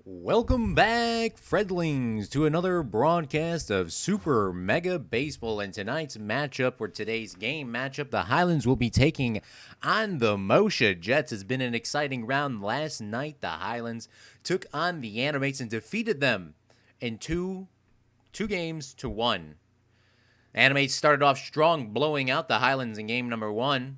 Welcome back, Fredlings, to another broadcast of Super Mega Baseball. And tonight's matchup, or today's game matchup, the Highlands will be taking on the Mosha Jets. It's been an exciting round. Last night, the Highlands took on the Animates and defeated them in two games to one. The Animates started off strong, blowing out the Highlands in game number one.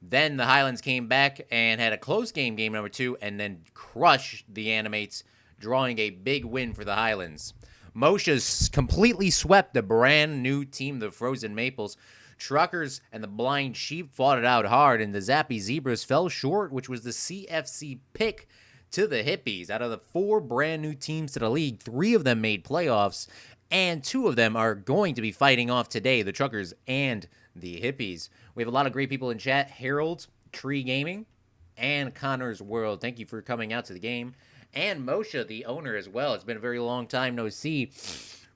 Then the Highlands came back and had a close game number two, and then crushed the Animates, drawing a big win for the Highlands. Mosha's completely swept the brand new team, the Frozen Maples. Truckers and the Blind Sheep fought it out hard, and the Zappy Zebras fell short, which was the CFC pick to the Hippies. Out of the four brand new teams to the league, three of them made playoffs, and two of them are going to be fighting off today, the Truckers and the Hippies. We have a lot of great people in chat. Harold, Tree Gaming, and Connor's World. Thank you for coming out to the game. And Mosha, the owner, as well. It's been a very long time no see.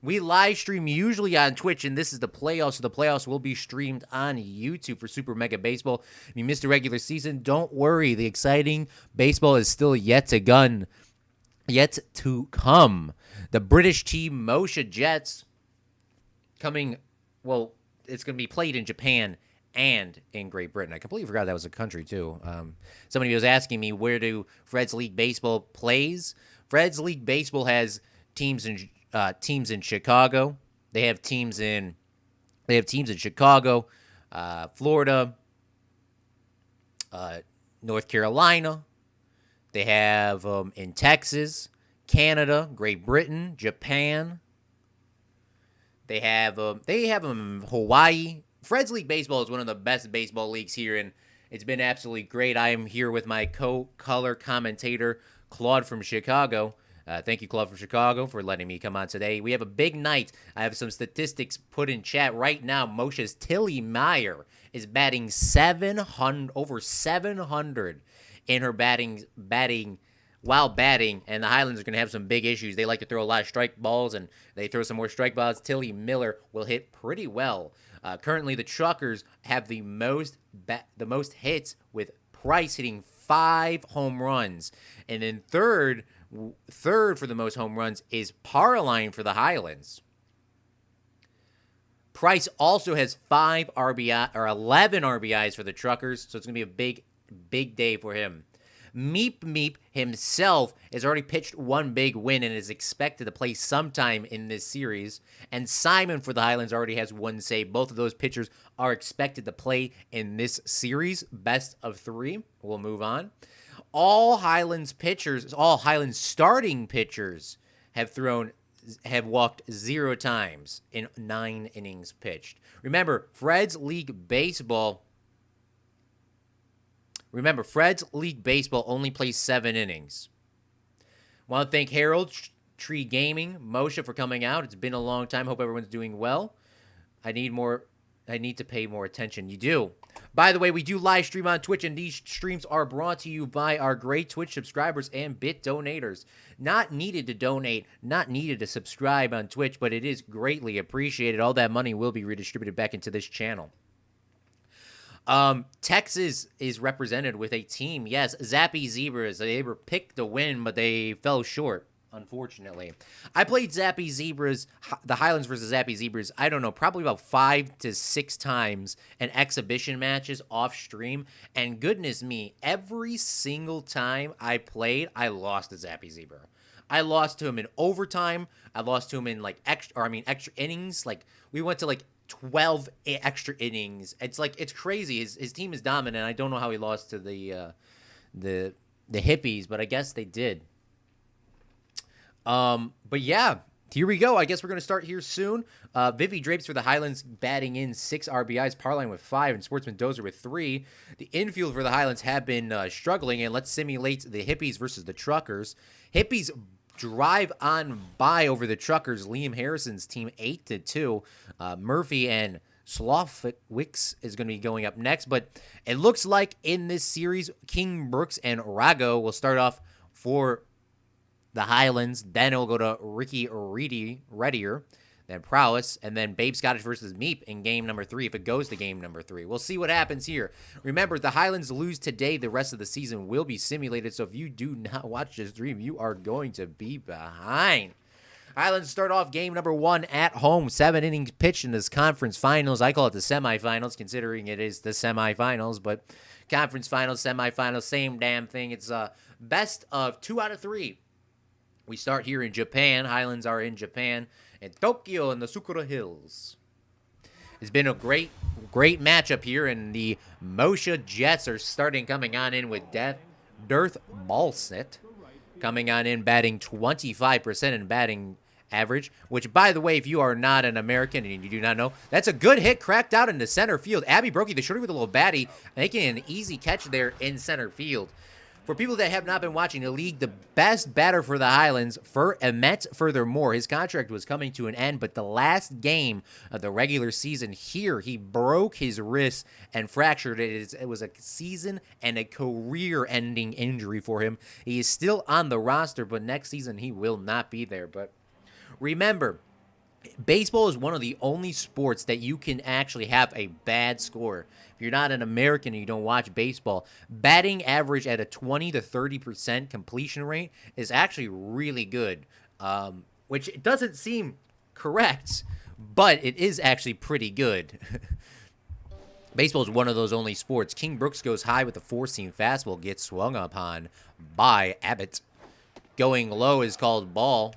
We live stream usually on Twitch, and this is the playoffs. So the playoffs will be streamed on YouTube for Super Mega Baseball. If you missed the regular season, don't worry. The exciting baseball is still yet to come. The British team, Mosha Jets, coming, well, it's going to be played in Japan and in Great Britain. I completely forgot that was a country, too. Somebody was asking me, where do Fred's League Baseball plays? Fred's League Baseball has teams in Chicago. They have teams in Chicago, Florida, North Carolina. They have in Texas, Canada, Great Britain, Japan. They have them in Hawaii. Fred's League Baseball is one of the best baseball leagues here, and it's been absolutely great. I am here with my co-color commentator, Claude from Chicago. Thank you, Claude from Chicago, for letting me come on today. We have a big night. I have some statistics put in chat right now. Mosha's Tilly Meyer is batting over 700 in her batting while batting, and the Highlands are going to have some big issues. They like to throw a lot of strike balls, and they throw some more strike balls. Tilly Miller will hit pretty well. Currently, the Truckers have the most hits, with Price hitting 5 home runs. And then third for the most home runs is Parline for the Highlands. Price also has 11 RBIs for the Truckers, so it's going to be a big day for him. Meep himself has already pitched one big win and is expected to play sometime in this series. And Simon for the Highlands already has one save. Both of those pitchers are expected to play in this series. Best of 3. We'll move on. All Highlands starting pitchers have walked 0 times in 9 innings pitched. Remember, Fred's League Baseball only plays 7 innings. Want to thank Harold, Tree Gaming, Mosha for coming out. It's been a long time. Hope everyone's doing well. I need to pay more attention. You do. By the way, we do live stream on Twitch, and these streams are brought to you by our great Twitch subscribers and bit donators. Not needed to donate, not needed to subscribe on Twitch, but it is greatly appreciated. All that money will be redistributed back into this channel. Texas is represented with a team. Yes, Zappy Zebras. They were picked to win, but they fell short, unfortunately. I played Zappy Zebras, the Highlands versus Zappy Zebras, I don't know, probably about 5 to 6 times in exhibition matches off stream. And goodness me, every single time I played, I lost to Zappy Zebra. I lost to him in overtime. I lost to him in extra innings. Like, we went to 12 extra innings. It's crazy. His team is dominant. I don't know how he lost to the Hippies, but I guess they did. But yeah, here we go. I guess we're going to start here soon. Vivi Drapes for the Highlands batting in 6 RBIs, Parline with 5, and Sportsman Dozer with 3. The infield for the Highlands have been struggling, and let's simulate the Hippies versus the Truckers. Hippies drive on by over the Truckers. Liam Harrison's team 8-2. Murphy and Slofwicks is going to be going up next, but it looks like in this series, King Brooks and Rago will start off for the Highlands. Then it will go to Ricky Reddier. then Prowess, and then Babe Scottish versus Meep in game number 3 if it goes to game number 3. We'll see what happens here. Remember, the Highlands lose today. The rest of the season will be simulated, so if you do not watch this stream, you are going to be behind. Highlands start off game number 1 at home. 7 innings pitched in this conference finals. I call it the semifinals, considering it is the semifinals, but conference finals, semifinals, same damn thing. It's best of 2 out of 3. We start here in Japan. Highlands are in Japan. In Tokyo in the Sakura Hills. It's been a great matchup here, and the Mosha Jets are coming on in with Dearth Ballsnet coming on in batting 25% in batting average, which, by the way, if you are not an American and you do not know, that's a good hit cracked out into center field. Abby Brokey, the shorty with a little baddie, making an easy catch there in center field. For people that have not been watching the league, the best batter for the Highlands, Emmett, furthermore, his contract was coming to an end, but the last game of the regular season here, he broke his wrist and fractured it. It was a season and a career-ending injury for him. He is still on the roster, but next season he will not be there. But remember, baseball is one of the only sports that you can actually have a bad score. If you're not an American and you don't watch baseball, batting average at a 20 to 30% completion rate is actually really good, which it doesn't seem correct, but it is actually pretty good. Baseball is one of those only sports. King Brooks goes high with the four-seam fastball, gets swung upon by Abbott. Going low is called ball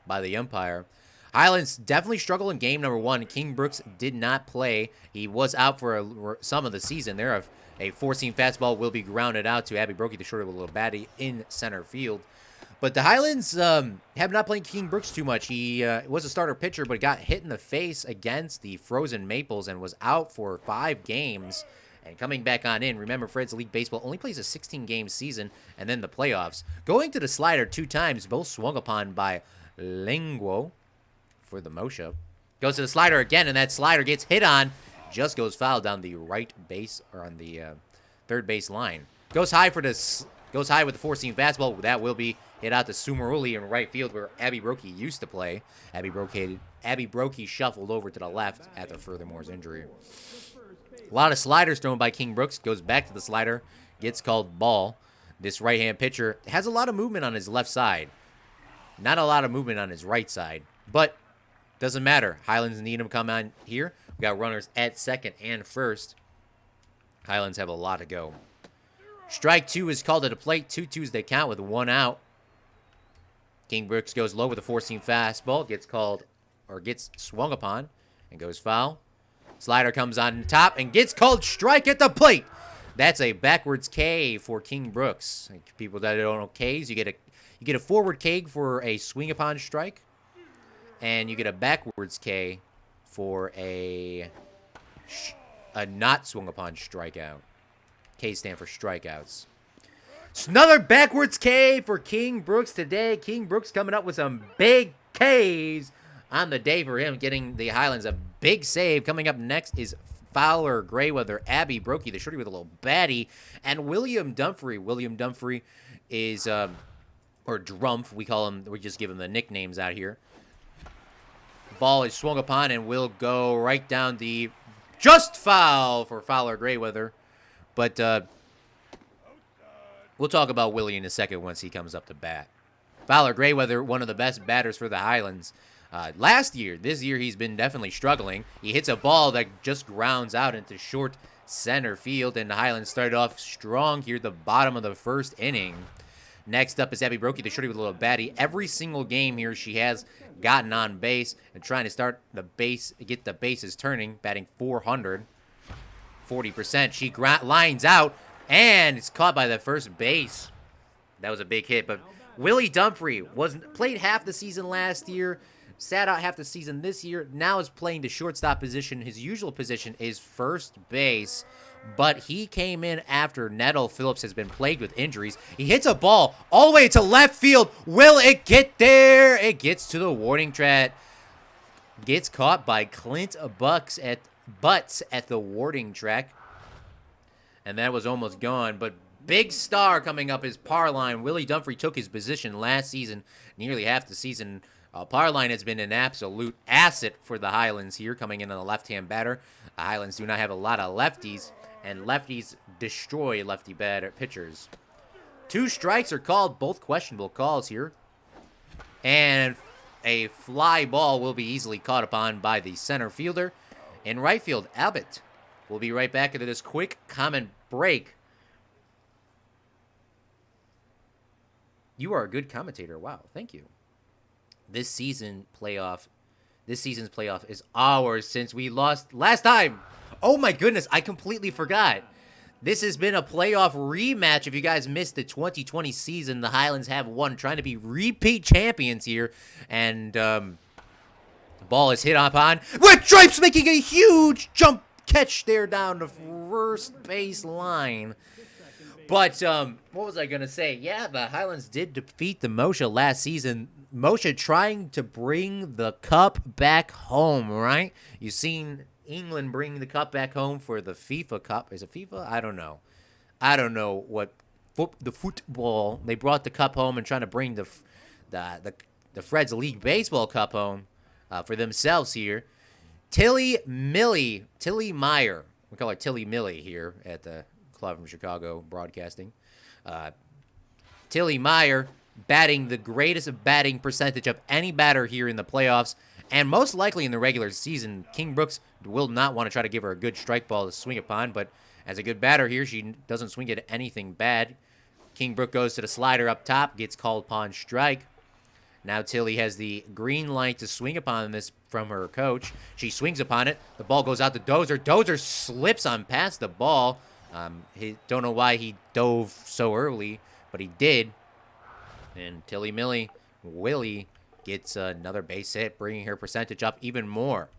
by the umpire. Highlands definitely struggled in game number 1. King Brooks did not play. He was out for some of the season. There, a four-seam fastball will be grounded out to Abby Brokey, the shorter with a little baddie in center field. But the Highlands have not played King Brooks too much. He was a starter pitcher, but got hit in the face against the Frozen Maples and was out for 5 games. And coming back on in, remember, Fred's League Baseball only plays a 16-game season and then the playoffs. Going to the slider 2 times, both swung upon by Linguo for the Mosha. Goes to the slider again, and that slider gets hit on. Just goes foul down the right base, or on the third base line. Goes high with the four-seam fastball. That will be hit out to Sumaruli in right field, where Abby Brokey used to play. Abby Brokey shuffled over to the left after Furthermore's injury. A lot of sliders thrown by King Brooks. Goes back to the slider. Gets called ball. This right-hand pitcher has a lot of movement on his left side. Not a lot of movement on his right side. But doesn't matter. Highlands need him to come on here. We got runners at second and first. Highlands have a lot to go. Strike 2 is called at the plate. 2-2s they count with 1 out. King Brooks goes low with a four-seam fastball. Gets swung upon and goes foul. Slider comes on top and gets called strike at the plate. That's a backwards K for King Brooks. People that don't know Ks, you get a forward K for a swing upon strike. And you get a backwards K for a not swung upon strikeout. K stand for strikeouts. So another backwards K for King Brooks today. King Brooks coming up with some big Ks on the day for him, getting the Highlands a big save. Coming up next is Fowler Grayweather, Abby Brokey, the shorty with a little baddie, and William Dunphy. William Dunphy is, or Drumpf, we just give him the nicknames out here. Ball is swung upon and will go right down the just foul for Fowler Grayweather. But we'll talk about Willie in a second once he comes up to bat. Fowler Grayweather, one of the best batters for the Highlands. Last year, this year he's been definitely struggling. He hits a ball that just grounds out into short center field, and the Highlands started off strong here at the bottom of the first inning. Next up is Abby Brokey, the shorty with a little baddie. Every single game here she has gotten on base and trying to get the bases turning, batting .400. 40%. She lines out, and it's caught by the first base. That was a big hit, but Willie Dunphy played half the season last year, sat out half the season this year, now is playing the shortstop position. His usual position is first base, but he came in after Nettle Phillips has been plagued with injuries. He hits a ball all the way to left field. Will it get there? It gets to the warning track. Gets caught by Clint Butts at the warning track. And that was almost gone, but big star coming up is Parline. Willie Dunphy took his position last season, nearly half the season Parline has been an absolute asset for the Highlands here, coming in on the left-hand batter. The Highlands do not have a lot of lefties, and lefties destroy lefty batter pitchers. 2 strikes are called, both questionable calls here. And a fly ball will be easily caught upon by the center fielder. In right field, Abbott will be right back into this quick comment break. You are a good commentator. Wow, thank you. This season's playoff is ours since we lost last time. Oh my goodness, I completely forgot. This has been a playoff rematch. If you guys missed the 2020 season, the Highlands have won, trying to be repeat champions here. And the ball is hit upon, with Drapes making a huge jump catch there down the first base line. But what was I going to say? Yeah, the Highlands did defeat the Mosha last season. Mosha trying to bring the cup back home, right? You've seen England bring the cup back home for the FIFA Cup. Is it FIFA? I don't know. I don't know what the football. They brought the cup home and trying to bring the Fred's League Baseball Cup home for themselves here. Tilly Meyer. We call her Tilly Millie here at the Club from Chicago Broadcasting. Tilly Meyer batting the greatest batting percentage of any batter here in the playoffs, and most likely in the regular season. King Brooks will not want to try to give her a good strike ball to swing upon, but as a good batter here, she doesn't swing at anything bad. King Brook goes to the slider up top, gets called upon strike. Now Tilly has the green light to swing upon this from her coach. She swings upon it. The ball goes out to Dozer. Dozer slips on past the ball. He don't know why he dove so early, but he did. And Tilly Willie gets another base hit, bringing her percentage up even more.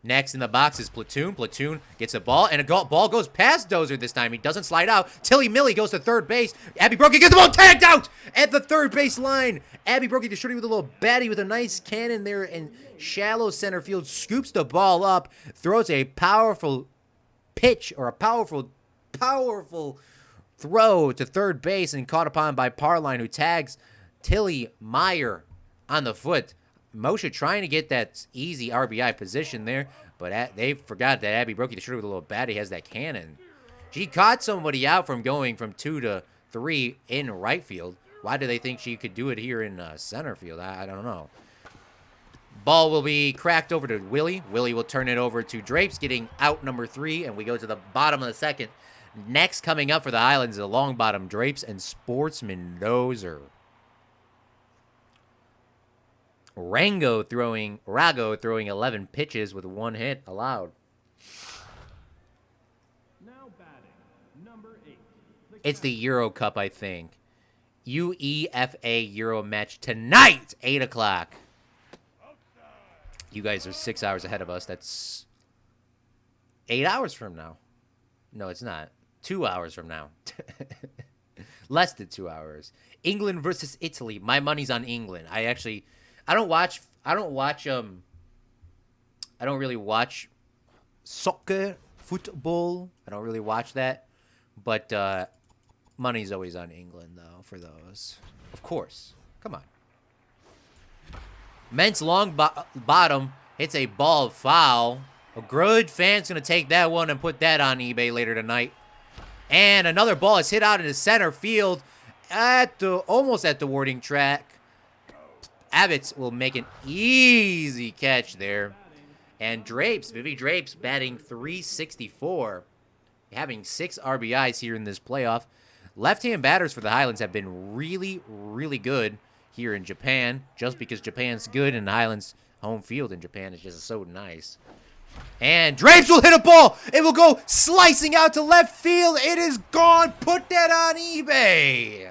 Next in the box is Platoon. Platoon gets a ball, and a ball goes past Dozer this time. He doesn't slide out. Tilly Millie goes to third base. Abby Brokey gets the ball tagged out at the third base line. Abby Brokey distributing with a little batty with a nice cannon there in shallow center field. Scoops the ball up, throws a powerful pitch or a powerful throw to third base, and caught upon by Parline, who tags Tilly Meyer on the foot. Mosha trying to get that easy RBI position there, but they forgot that Abby Brokey, the shooter with a little batty, has that cannon. She caught somebody out from going from 2 to 3 in right field. Why do they think she could do it here in center field? I don't know. Ball will be cracked over to Willie. Willie will turn it over to Drapes, getting out number 3, and we go to the bottom of the second. Next coming up for the Highlands is a long bottom Drapes and Sportsman Dozer. Rago throwing 11 pitches with 1 hit allowed. Now batting, number 8. It's the Euro Cup, I think. UEFA Euro match tonight, 8 o'clock. You guys are 6 hours ahead of us. That's 8 hours from now. No, it's not. 2 hours from now. Less than 2 hours. England versus Italy. My money's on England. I don't really watch soccer, football. I don't really watch that. But money's always on England, though, for those. Of course. Come on. Ment's long bottom hits a ball foul. A good fan's going to take that one and put that on eBay later tonight. And another ball is hit out into center field almost at the warning track. Abbott will make an easy catch there. And Vivi Drapes batting .364. Having 6 RBIs here in this playoff. Left-hand batters for the Highlands have been really, really good here in Japan. Just because Japan's good and the Highlands' home field in Japan is just so nice. And Drapes will hit a ball. It will go slicing out to left field. It is gone. Put that on eBay.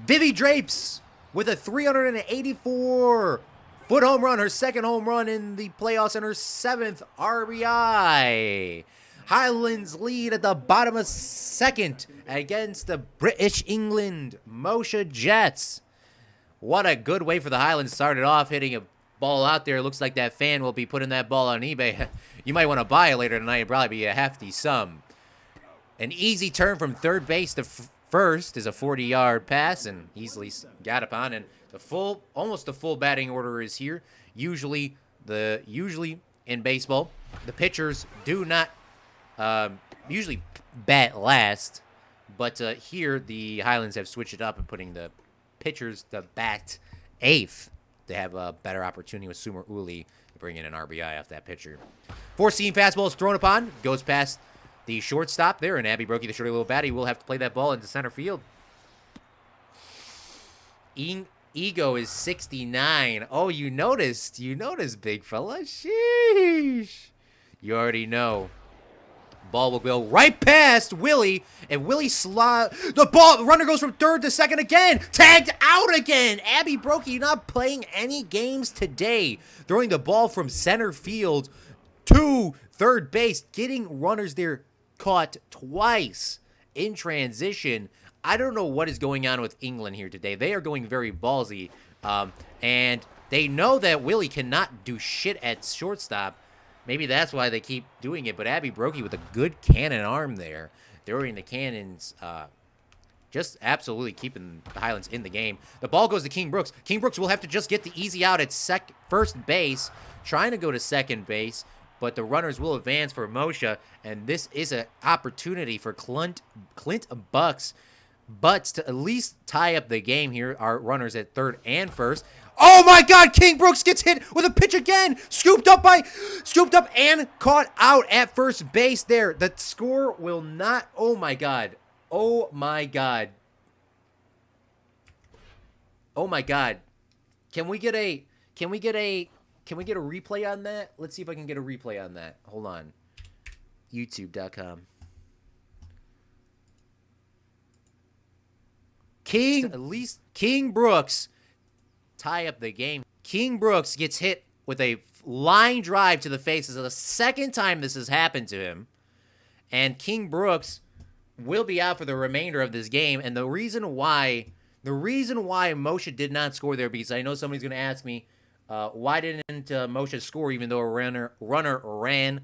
Vivi Drapes with a 384-foot home run, her second home run in the playoffs, and her 7th RBI. Highlands lead at the bottom of second against the British England Mosha Jets. What a good way for the Highlands. Started off hitting a ball out there. Looks like that fan will be putting that ball on eBay. You might want to buy it later tonight. It'll probably be a hefty sum. An easy turn from third base to first is a 40-yard pass and easily got upon. And almost the full batting order is here. Usually in baseball, the pitchers do not usually bat last, but here the Highlands have switched it up and putting the pitchers to bat eighth to have a better opportunity with Sumer Uli to bring in an RBI off that pitcher. Four-seam fastball is thrown upon, goes past the shortstop there, and Abby Brokey, the shorty little baddie, will have to play that ball into center field. Ego is 69. Oh, you noticed, big fella. Sheesh. You already know. Ball will go right past Willie, and Willie the runner goes from third to second again. Tagged out again. Abby Brokey not playing any games today. Throwing the ball from center field to third base, getting runners there caught twice in transition. I don't know what is going on with England here today. They are going very ballsy, and they know that Willie cannot do shit at shortstop. Maybe that's why they keep doing it. But Abby Brokey with a good cannon arm there, throwing the cannons, just absolutely keeping the Highlands in the game. The ball goes to King Brooks. King Brooks will have to just get the easy out at first base, trying to go to second base, but the runners will advance for Mosha, and this is an opportunity for Clint Bucks Butts to at least tie up the game here. Our runners at third and first. Oh my God! King Brooks gets hit with a pitch again. Scooped up and caught out at first base there. The score will not. Oh my God! Oh my God! Oh my God! Can we get a replay on that? Let's see if I can get a replay on that. Hold on. YouTube.com. King Brooks tie up the game. King Brooks gets hit with a line drive to the face. This is the second time this has happened to him. And King Brooks will be out for the remainder of this game. And the reason why Mosha did not score there, because I know somebody's going to ask me, why didn't Mosha score even though a runner ran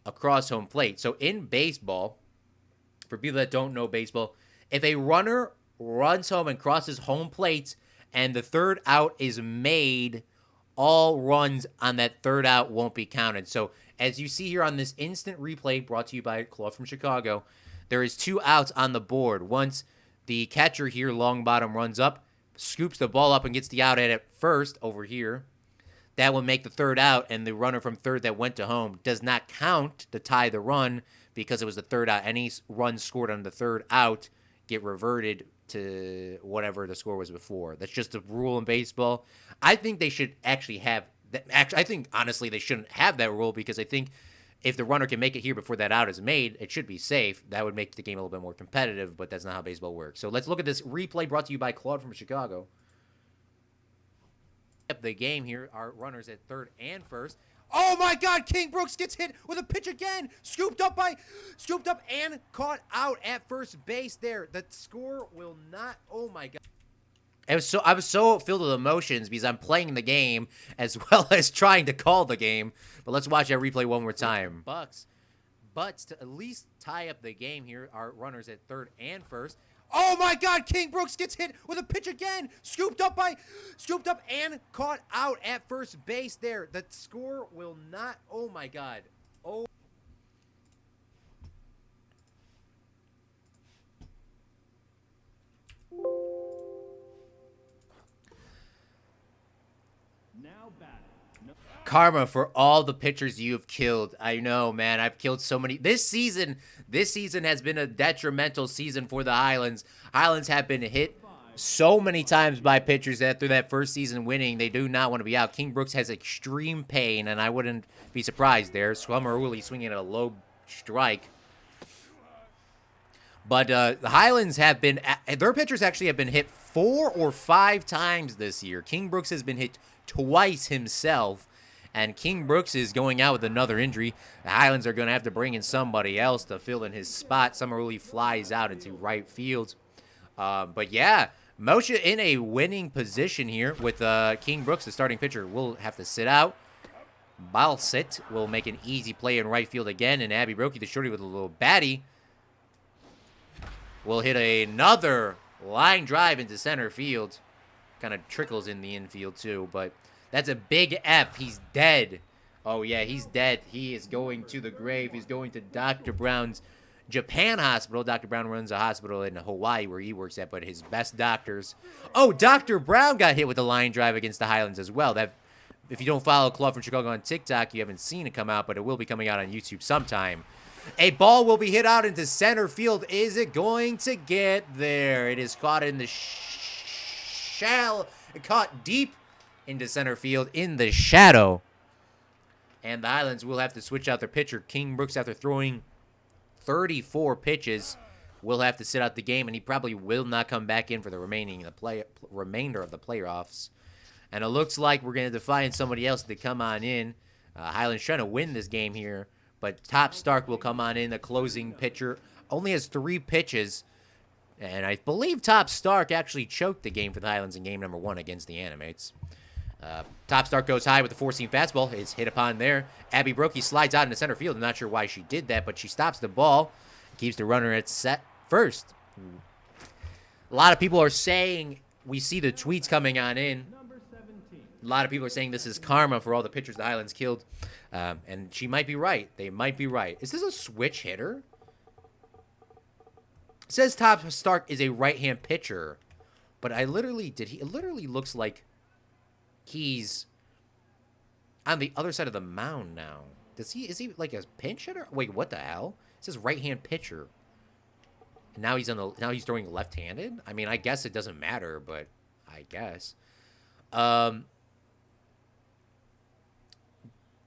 across home plate? So in baseball, for people that don't know baseball, if a runner runs home and crosses home plate and the third out is made, all runs on that third out won't be counted. So as you see here on this instant replay brought to you by Claude from Chicago, there is 2 outs on the board. Once the catcher here, Longbottom, runs up, scoops the ball up and gets the out at first over here, that will make the third out, and the runner from third that went to home does not count to tie the run because it was the third out. Any runs scored on the third out get reverted to whatever the score was before. That's just a rule in baseball. I think they should actually have that. I think, honestly, they shouldn't have that rule because I think if the runner can make it here before that out is made, it should be safe. That would make the game a little bit more competitive, but that's not how baseball works. So let's look at this replay brought to you by Claude from Chicago. The game here, our runners at third and first. Oh my God! King Brooks gets hit with a pitch again. Scooped up and caught out at first base there. The score will not. Oh my God! I was so filled with emotions because I'm playing the game as well as trying to call the game. But let's watch that replay one more time. Butts to at least tie up the game here. Our runners at third and first. Oh my God! King Brooks gets hit with a pitch again. Scooped up and caught out at first base there. The score will not. Oh my God! Oh. Now batting. Karma for all the pitchers you've killed. I know, man. I've killed so many. This season has been a detrimental season for the Highlands. Highlands have been hit so many times by pitchers that through that first season winning, they do not want to be out. King Brooks has extreme pain, and I wouldn't be surprised there. Swummeruli swinging at a low strike. But the Highlands have been, their pitchers actually have been hit 4 or 5 times this year. King Brooks has been hit twice himself. And King Brooks is going out with another injury. The Highlands are going to have to bring in somebody else to fill in his spot. Summerly flies out into right field. But yeah, Mosha in a winning position here with King Brooks, the starting pitcher, will have to sit out. Balsit will make an easy play in right field again. And Abby Brokey, the shorty with a little baddie, will hit another line drive into center field. Kind of trickles in the infield too, but that's a big F. He's dead. Oh yeah, he's dead. He is going to the grave. He's going to Dr. Brown's Japan hospital. Dr. Brown runs a hospital in Hawaii where he works at, but his best doctors. Oh, Dr. Brown got hit with a line drive against the Highlands as well. That, if you don't follow Claude from Chicago on TikTok, you haven't seen it come out, but it will be coming out on YouTube sometime. A ball will be hit out into center field. Is it going to get there? It is caught in the caught deep into center field in the shadow. And the Highlands will have to switch out their pitcher. King Brooks, after throwing 34 pitches, will have to sit out the game, and he probably will not come back in for the remainder of the playoffs. And it looks like we're going to find somebody else to come on in. Highlands trying to win this game here, but Top Stark will come on in, the closing pitcher. Only has 3 pitches, and I believe Top Stark actually choked the game for the Highlands in game number 1 against the Animates. Top Stark goes high with the 4-seam fastball. It's hit upon there. Abby Brokey slides out into center field. I'm not sure why she did that, but she stops the ball. Keeps the runner at first. A lot of people are saying, we see the tweets coming on in. A lot of people are saying this is karma for all the pitchers the Highlands killed. And she might be right. They might be right. Is this a switch hitter? It says Top Stark is a right-hand pitcher. But it literally looks like he's on the other side of the mound now. Is he like a pinch hitter? Wait, what the hell? It says right-hand pitcher. And now he's throwing left-handed? I mean, I guess it doesn't matter, but I guess.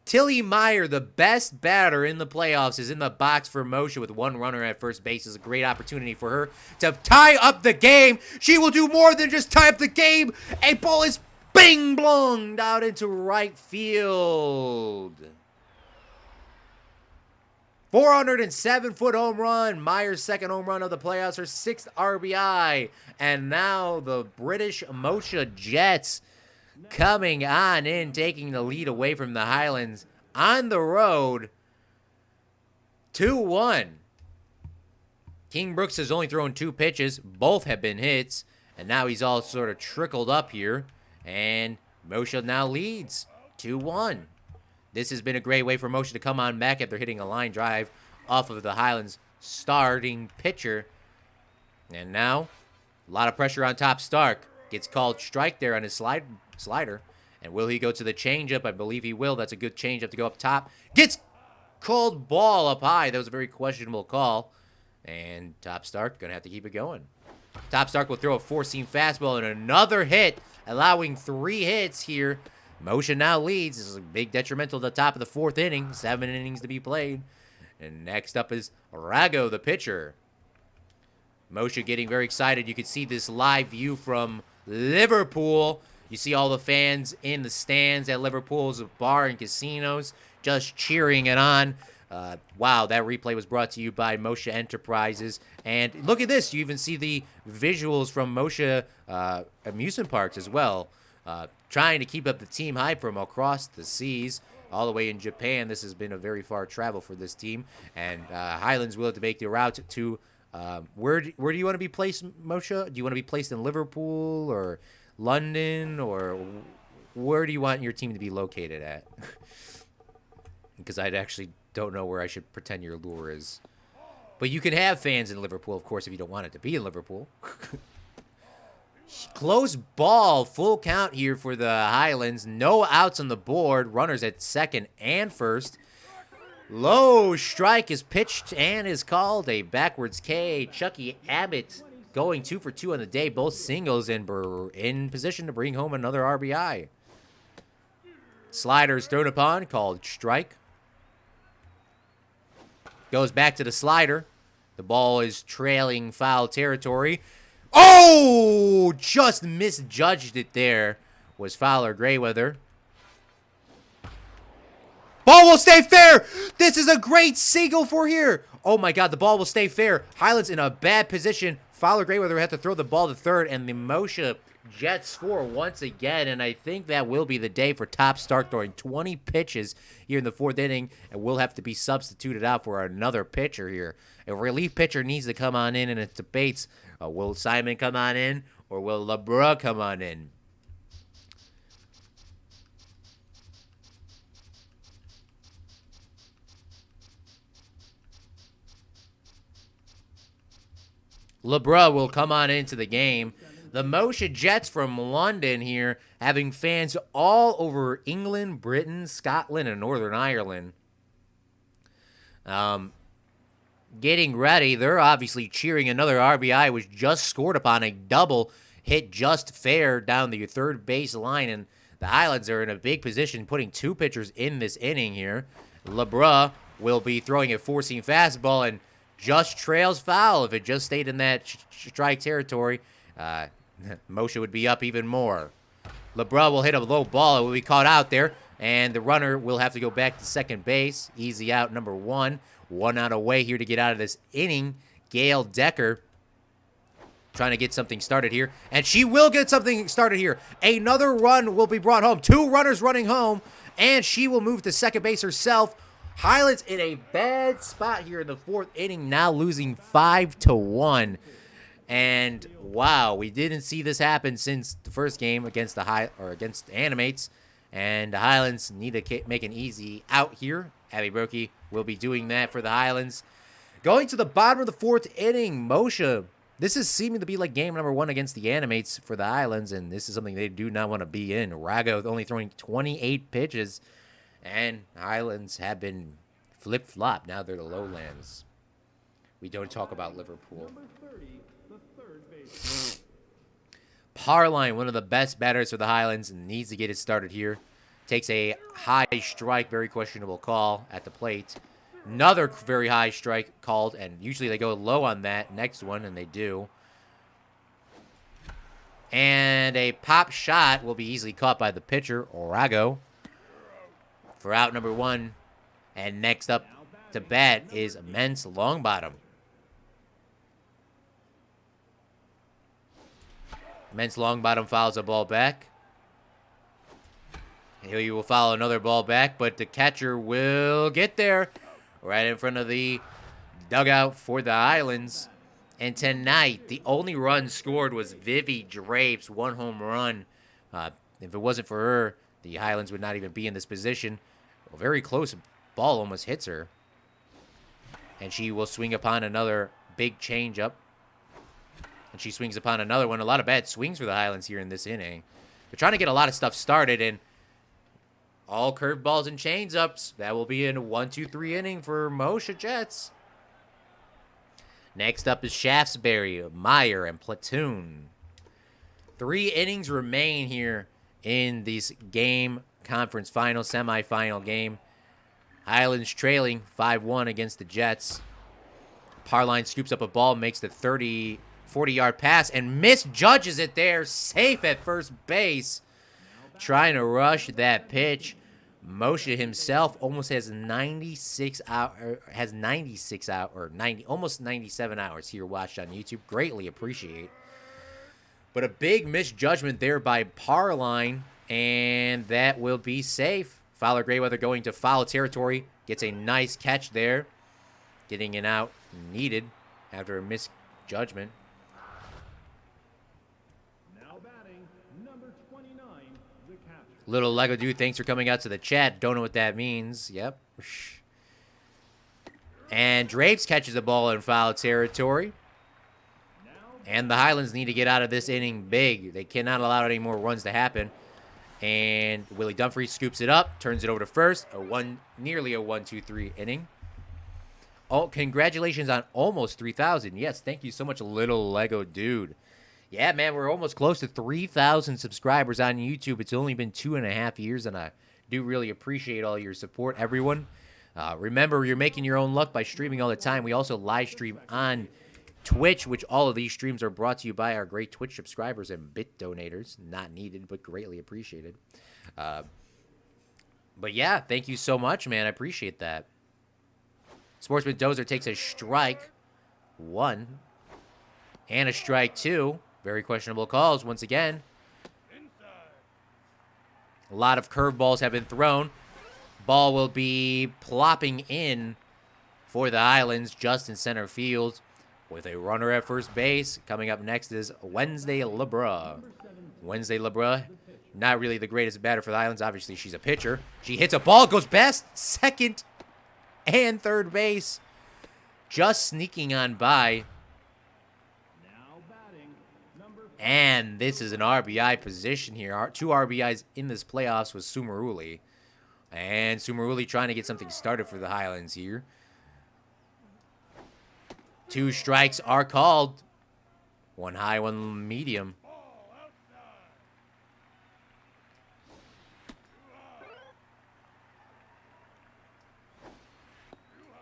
Tilly Meyer, the best batter in the playoffs, is in the box for Mosha with 1 runner at first base. It's a great opportunity for her to tie up the game. She will do more than just tie up the game. A ball is bing blonged out into right field. 407-foot home run. Meyer's 2nd home run of the playoffs, her 6th RBI. And now the British Mosha Jets coming on in, taking the lead away from the Highlands on the road. 2-1. King Brooks has only thrown 2 pitches. Both have been hits. And now he's all sort of trickled up here. And Mosha now leads 2-1. This has been a great way for Mosha to come on back after hitting a line drive off of the Highlands starting pitcher. And now, a lot of pressure on Top Stark. Gets called strike there on his slider. And will he go to the changeup? I believe he will. That's a good changeup to go up top. Gets called ball up high. That was a very questionable call. And Top Stark going to have to keep it going. Top Stark will throw a 4-seam fastball and another hit, allowing 3 hits here. Mosha now leads. This is a big detrimental to the top of the 4th inning. 7 innings to be played. And next up is Rago, the pitcher. Mosha getting very excited. You can see this live view from Liverpool. You see all the fans in the stands at Liverpool's bar and casinos just cheering it on. Wow, that replay was brought to you by Mosha Enterprises. And look at this. You even see the visuals from Mosha amusement parks as well. Trying to keep up the team hype from across the seas. All the way in Japan. This has been a very far travel for this team. And Highlands will have to make the route to... where do you want to be placed, Mosha? Do you want to be placed in Liverpool or London, or where do you want your team to be located at? Because I actually don't know where I should pretend your lure is. But you can have fans in Liverpool, of course, if you don't want it to be in Liverpool. Close ball, full count here for the Highlands. No outs on the board. Runners at 2nd and 1st. Low strike is pitched and is called a backwards K. Chucky Abbott going 2 for 2 on the day. Both singles and in position to bring home another RBI. Slider is thrown upon, called strike. Goes back to the slider. The ball is trailing foul territory. Oh! Just misjudged it there. Was Fowler Grayweather. Ball will stay fair. This is a great single for here. Oh my God, the ball will stay fair. Highlands in a bad position. Fowler Greyweather had to throw the ball to third, and the Mosha Jets score once again, and I think that will be the day for Top Stark throwing 20 pitches here in the 4th inning, and will have to be substituted out for another pitcher here. A relief pitcher needs to come on in, and it debates, will Simon come on in, or will LeBron come on in? LeBron will come on into the game. The Mosha Jets from London here, having fans all over England, Britain, Scotland, and Northern Ireland. Getting ready. They're obviously cheering. Another RBI was just scored upon. A double hit just fair down the third base line, and the Highlands are in a big position, putting 2 pitchers in this inning here. LeBron will be throwing a 4-seam fastball and just trails foul. If it just stayed in that strike territory, Mosha would be up even more. LeBron will hit a low ball. It will be caught out there, and the runner will have to go back to second base. Easy out number 1. 1 out away here to get out of this inning. Gail Decker trying to get something started here, and she will get something started here. Another run will be brought home. 2 runners running home, and she will move to second base herself. Highlands in a bad spot here in the 4th inning, now losing 5-1. And wow, we didn't see this happen since the first game against against Animates. And the Highlands need to make an easy out here. Abby Brokey will be doing that for the Highlands. Going to the bottom of the 4th inning, Mosha. This is seeming to be like game number 1 against the Animates for the Highlands, and this is something they do not want to be in. Rago only throwing 28 pitches. And Highlands have been flip-flop. Now they're the Lowlands. We don't talk about Liverpool. Parline, one of the best batters for the Highlands, needs to get it started here. Takes a high strike, very questionable call at the plate. Another very high strike called, and usually they go low on that next one, and they do. And a pop shot will be easily caught by the pitcher, Rago, for out number 1. And next up to bat is Immense Longbottom. Immense Longbottom fouls a ball back. Here you will foul another ball back, but the catcher will get there right in front of the dugout for the Highlands. And tonight, the only run scored was Vivi Drapes, 1 home run. If it wasn't for her, the Highlands would not even be in this position. A very close ball almost hits her. And she will swing upon another big changeup. And she swings upon another one. A lot of bad swings for the Highlands here in this inning. They're trying to get a lot of stuff started, and all curveballs and change-ups. That will be in a 1-2-3 inning for Mosha Jets. Next up is Shaftesbury, Meyer, and Platoon. 3 innings remain here in this game conference final, semifinal game. Highlands trailing 5-1 against the Jets. Parline scoops up a ball, makes the 40-yard pass, and misjudges it there. Safe at first base. Trying to rush that pitch. Mosha himself almost has 96 almost 97 hours here watched on YouTube. Greatly appreciate. But a big misjudgment there by Parline, and that will be safe. Fowler Greyweather going to foul territory. Gets a nice catch there. Getting an out needed after a misjudgment. Now batting, number 29, the catcher. Little Lego Dude, thanks for coming out to the chat. Don't know what that means. Yep. And Drapes catches the ball in foul territory. And the Highlands need to get out of this inning big. They cannot allow any more runs to happen. And Willie Dumfries scoops it up, turns it over to first. Nearly a 1-2-3 inning. Oh, congratulations on almost 3,000. Yes, thank you so much, Little Lego Dude. Yeah, man, we're almost close to 3,000 subscribers on YouTube. It's only been 2.5 years, and I do really appreciate all your support, everyone. Remember, you're making your own luck by streaming all the time. We also live stream on Twitch, which all of these streams are brought to you by our great Twitch subscribers and bit donators. Not needed, but greatly appreciated. But yeah, thank you so much, man. I appreciate that. Sportsman Dozer takes a strike. 1. And a strike two. Very questionable calls once again. A lot of curveballs have been thrown. Ball will be plopping in for the Highlands just in center field with a runner at first base. Coming up next is Wednesday LeBra. Wednesday LeBra, not really the greatest batter for the Highlands. Obviously, she's a pitcher. She hits a ball, goes past second and third base. Just sneaking on by. And this is an RBI position here. Our 2 RBIs in this playoffs was Sumeruli. And Sumeruli trying to get something started for the Highlands here. 2 strikes are called. 1 high, 1 medium.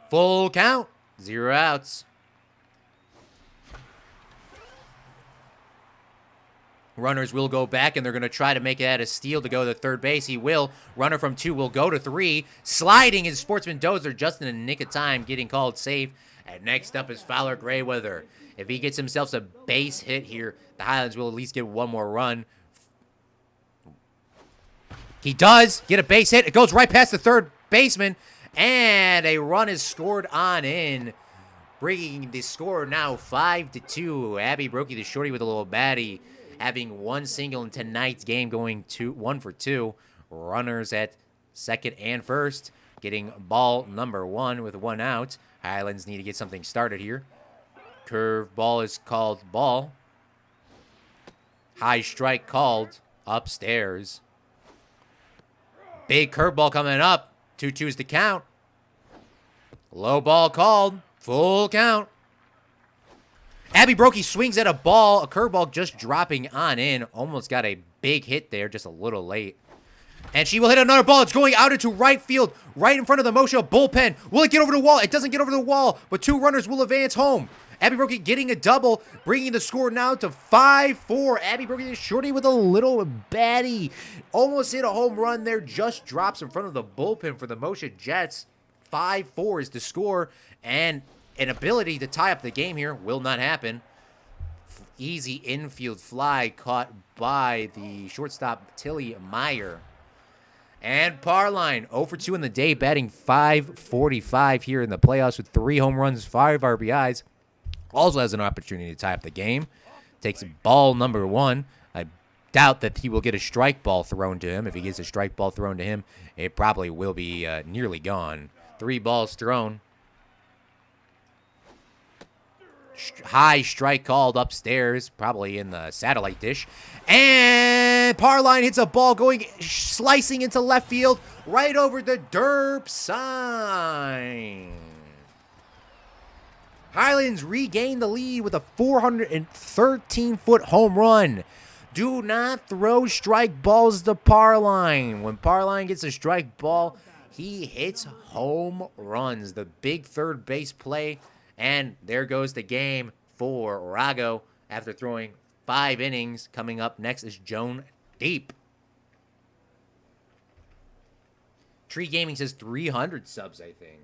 Full count. 0 outs. Runners will go back, and they're going to try to make it at a steal to go to third base. He will. Runner from 2 will go to 3. Sliding is Sportsman Dozer just in the nick of time, getting called safe. And next up is Fowler Grayweather. If he gets himself a base hit here, the Highlands will at least get 1 more run. He does get a base hit. It goes right past the third baseman, and a run is scored on in, bringing the score now 5-2. Abby Brokey, the shorty with a little baddie, having 1 single in tonight's game, going 1 for 2. Runners at second and first, getting ball number 1 with 1 out. Highlands need to get something started here. Curve ball is called ball. High strike called upstairs. Big curveball coming up. 2-2's the count. Low ball called. Full count. Abby Brokey swings at a ball, a curveball just dropping on in. Almost got a big hit there, just a little late. And she will hit another ball. It's going out into right field, right in front of the Mosha bullpen. Will it get over the wall? It doesn't get over the wall, but 2 runners will advance home. Abby Brokey getting a double, bringing the score now to 5-4. Abby Brokey, the shorty with a little baddie. Almost hit a home run there, just drops in front of the bullpen for the Mosha Jets. 5-4 is the score, and an ability to tie up the game here will not happen. Easy infield fly caught by the shortstop, Tilly Meyer. And Parline, 0 for 2 in the day, batting .545 here in the playoffs with 3 home runs, 5 RBIs. Also has an opportunity to tie up the game. Takes ball number 1. I doubt that he will get a strike ball thrown to him. If he gets a strike ball thrown to him, it probably will be nearly gone. 3 balls thrown. High strike called upstairs, probably in the satellite dish. And Parline hits a ball going, slicing into left field, right over the derp sign. Highlands regain the lead with a 413-foot home run. Do not throw strike balls to Parline. When Parline gets a strike ball, he hits home runs. The big third base play. And there goes the game for Rago after throwing 5 innings. Coming up next is Joan Deep. Tree Gaming says 300 subs, I think.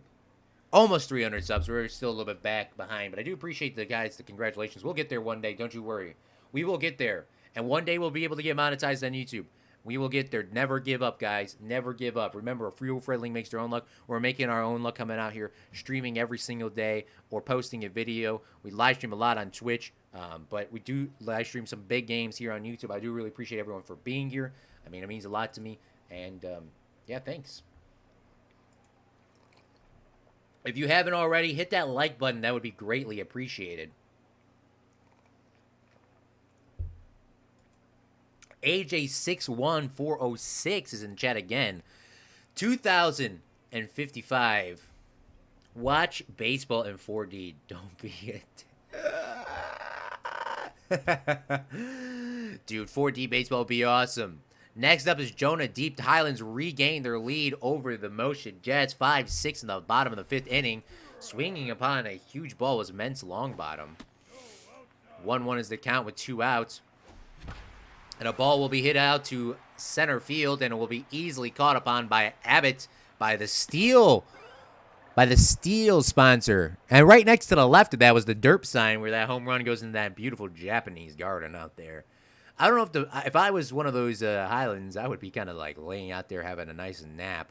Almost 300 subs. We're still a little bit behind. But I do appreciate the guys. The congratulations. We'll get there one day. Don't you worry. We will get there. And one day we'll be able to get monetized on YouTube. We will get there. Never give up, guys. Never give up. Remember, a Free Friendling makes their own luck. We're making our own luck coming out here, streaming every single day or posting a video. We live stream a lot on Twitch, but we do live stream some big games here on YouTube. I do really appreciate everyone for being here. I mean, it means a lot to me. And, yeah, thanks. If you haven't already, hit that like button. That would be greatly appreciated. AJ61406 is in chat again. 2055. Watch baseball in 4D. Don't be it. Dude, 4D baseball would be awesome. Next up is Jonah Deep. The Highlands regain their lead over the Mosha Jets. 5-6 in the bottom of the 5th inning. Swinging upon a huge ball was Ment's Longbottom. 1-1 is the count with 2 outs. And a ball will be hit out to center field, and it will be easily caught upon by Abbott by the steal. by the steel sponsor. And right next to the left of that was the derp sign where that home run goes into that beautiful Japanese garden out there. I don't know if I was one of those Highlands, I would be kind of like laying out there having a nice nap.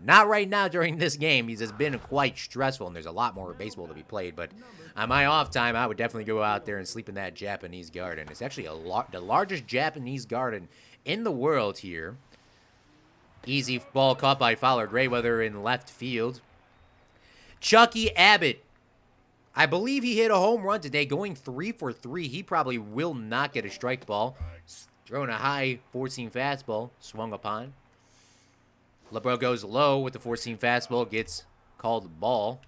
Not right now during this game because it's been quite stressful and there's a lot more baseball to be played. But on my off time, I would definitely go out there and sleep in that Japanese garden. It's actually the largest Japanese garden in the world here. Easy ball caught by Fowler Grayweather in left field. Chucky Abbott. I believe he hit a home run today, going 3 for 3. He probably will not get a strike ball. Throwing a high 4-seam fastball, swung upon. LeBron goes low with the 4-seam fastball, gets called ball.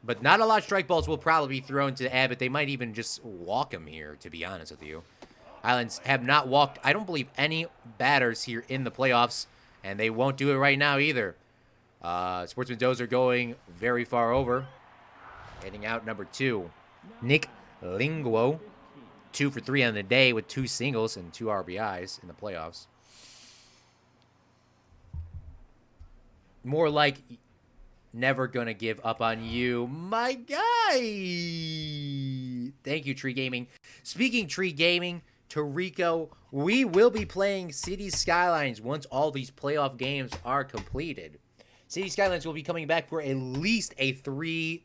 But not a lot of strike balls will probably be thrown to Abbott. They might even just walk him here, to be honest with you. Highlands have not walked, I don't believe, any batters here in the playoffs, and they won't do it right now either. Sportsman Dozer going very far over. Hitting out number 2. Nick Linguo. 2 for 3 on the day with 2 singles and 2 RBIs in the playoffs. More like never gonna give up on you, my guy. Thank you, Tree Gaming. Speaking Tree Gaming, Torrico, we will be playing City Skylines once all these playoff games are completed. City Skylines will be coming back for at least a three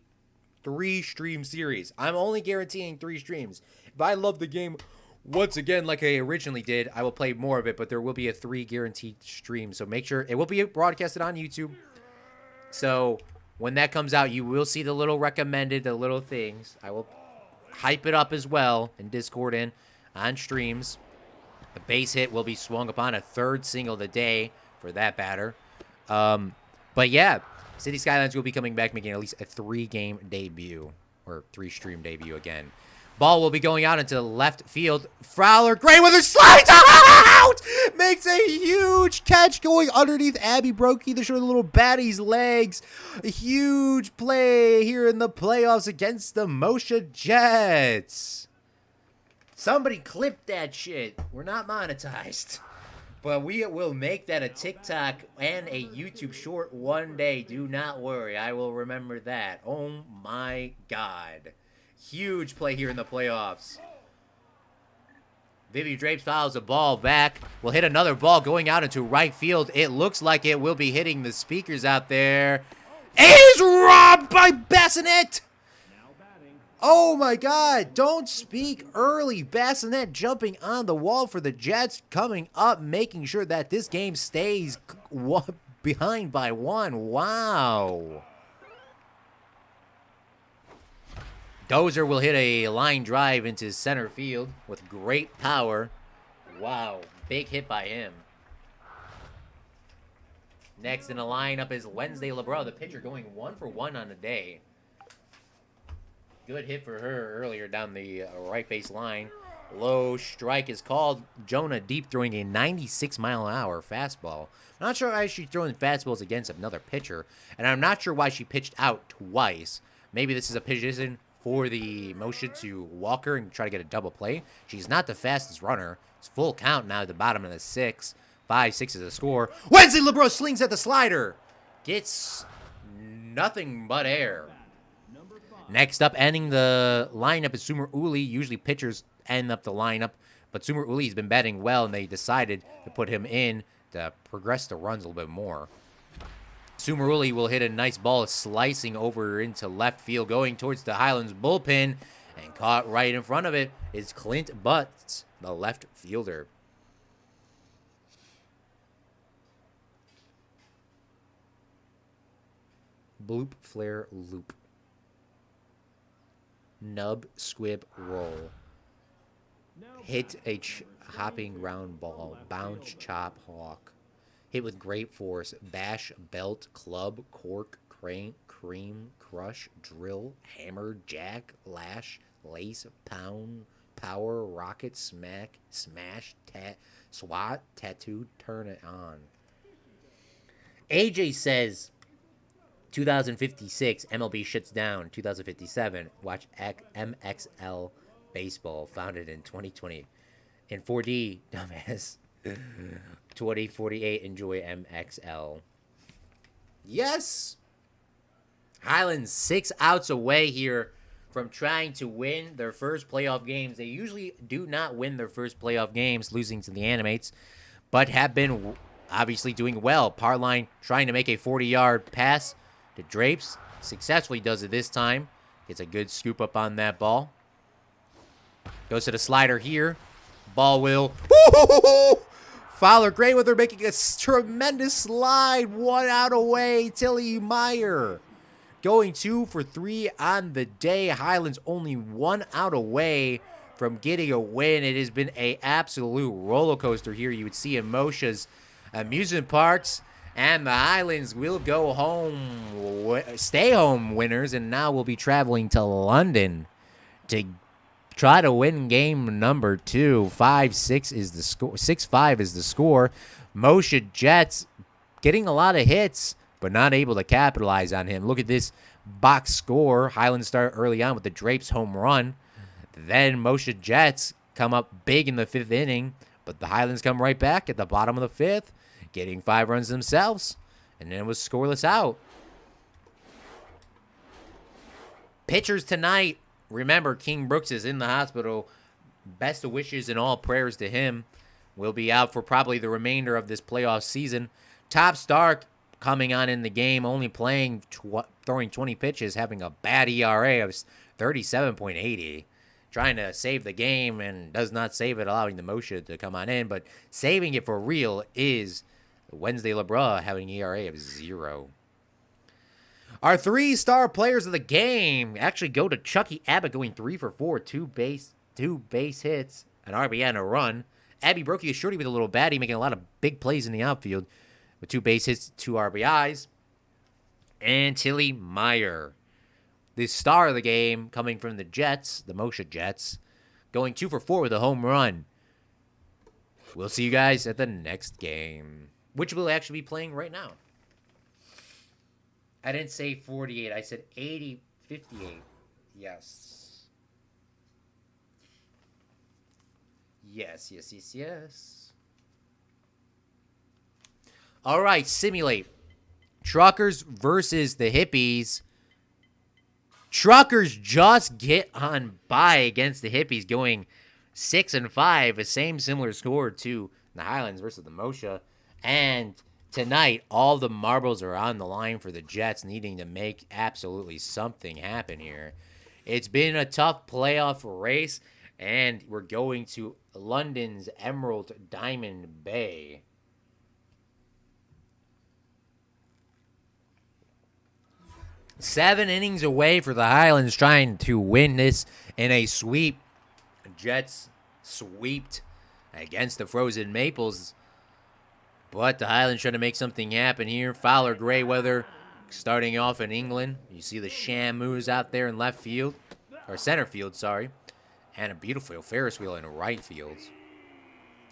stream series. I'm only guaranteeing 3 streams. If I love the game once again like I originally did, I will play more of it, but there will be a 3 guaranteed stream. So make sure it will be broadcasted on YouTube. So when that comes out, you will see the little recommended, the little things. I will hype it up as well in Discord and on streams. The base hit will be swung upon, a 3rd single of the day for that batter. But yeah, City Skylines will be coming back, making at least a 3-game debut, or 3-stream debut again. Ball will be going out into left field. Fowler Grayweather slides out! Makes a huge catch going underneath Abby Brokey to show the little baddie's legs. A huge play here in the playoffs against the Mosha Jets. Somebody clip that shit. We're not monetized. But we will make that a TikTok and a YouTube short one day. Do not worry. I will remember that. Oh my God. Huge play here in the playoffs. Vivi Drapes fouls a ball back. Will hit another ball going out into right field. It looks like it will be hitting the speakers out there. It is robbed by Bassinet. Oh my God, don't speak early. Bassinet jumping on the wall for the Jets, coming up, making sure that this game stays behind by 1. Wow. Dozer will hit a line drive into center field with great power. Wow, big hit by him. Next in the lineup is Wednesday LeBron, the pitcher, going 1 for 1 on the day. Good hit for her earlier down the right base line. Low strike is called. Jonah Deep throwing a 96-mile-an-hour fastball. I'm not sure why she's throwing fastballs against another pitcher, and I'm not sure why she pitched out twice. Maybe this is a position for the Mosha to walk her and try to get a double play. She's not the fastest runner. It's full count now at the bottom of the 6. 5-6 is the score. Wednesday LeBron slings at the slider. Gets nothing but air. Next up, ending the lineup is Sumer Uli. Usually pitchers end up the lineup, but Sumer Uli has been batting well, and they decided to put him in to progress the runs a little bit more. Sumer Uli will hit a nice ball slicing over into left field, going towards the Highlands bullpen, and caught right in front of it is Clint Butts, the left fielder. Bloop, flare, loop. Nub, squib, roll. Hit a hopping round ball. Bounce, chop, hawk. Hit with great force. Bash, belt, club, cork, crane, cream, crush, drill, hammer, jack, lash, lace, pound, power, rocket, smack, smash, swat, tattoo, turn it on. AJ says 2056, MLB shuts down. 2057, watch MXL Baseball, founded in 2020. In 4D, dumbass. 2048, enjoy MXL. Yes! Highlands 6 outs away here from trying to win their first playoff games. They usually do not win their first playoff games, losing to the Animates, but have been obviously doing well. Parline trying to make a 40-yard pass to Drapes. Successfully does it this time. Gets a good scoop up on that ball. Goes to the slider here. Ball will... Fowler Grayweather making a tremendous slide. 1 out away. Tilly Meyer going 2 for 3 on the day. Highlands only 1 out away from getting a win. It has been an absolute roller coaster here. You would see in Mosha's amusement parks. And the Highlands will go home, stay home winners, and now we'll be traveling to London to try to win game number 2. 5-6 is the score. 6-5 is the score. Mosha Jets getting a lot of hits, but not able to capitalize on him. Look at this box score. Highlands start early on with the Drapes home run. Then Mosha Jets come up big in the 5th inning, but the Highlands come right back at the bottom of the 5th, getting 5 runs themselves, and then it was scoreless out. Pitchers tonight. Remember, King Brooks is in the hospital. Best of wishes and all prayers to him. Will be out for probably the remainder of this playoff season. Top Stark coming on in the game, only playing, throwing 20 pitches, having a bad ERA of 37.80. Trying to save the game and does not save it, allowing the Mosha to come on in. But saving it for real is Wednesday LeBron having an ERA of 0. Our 3-star players of the game actually go to Chucky Abbott, going 3 for 4, two base hits, an RBI and a run. Abby Brokey is shorty with a little baddie, making a lot of big plays in the outfield with 2 base hits, 2 RBIs. And Tilly Meyer, the star of the game, coming from the Jets, the Mosha Jets, going 2 for 4 with a home run. We'll see you guys at the next game, which we'll actually be playing right now. I didn't say 48. I said 80, 58. Yes. Yes. All right, simulate. Truckers versus the Hippies. Truckers just get on by against the Hippies, going 6-5, a similar score to the Highlands versus the Mosha. And tonight, all the marbles are on the line for the Jets, needing to make absolutely something happen here. It's been a tough playoff race, and we're going to London's Emerald Diamond Bay. Seven innings away for the Highlands, trying to win this in a sweep. Jets sweeped against the Frozen Maples. But the Highlands trying to make something happen here. Fowler Grayweather starting off in England. You see the Shamus out there in left field. Or center field, sorry. And a beautiful Ferris wheel in right field.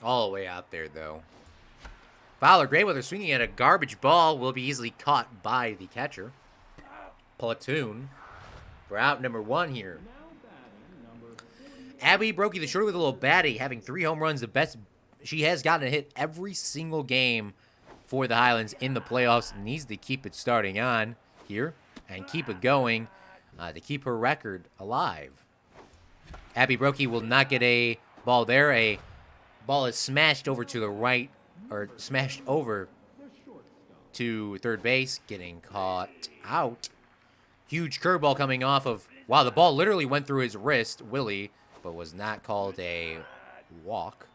All the way out there, though. Fowler Grayweather swinging at a garbage ball. Will be easily caught by the catcher. Platoon. We're out number 1 here. Abby Brokey, the shorty with a little baddie, having 3 home runs. The best... She has gotten a hit every single game for the Highlands in the playoffs. Needs to keep it starting on here and keep it going to keep her record alive. Abby Brokey will not get a ball there. A ball is smashed over to the right, or smashed over to third base, getting caught out. Huge curveball coming off of... Wow, the ball literally went through his wrist, Willie, but was not called a walk.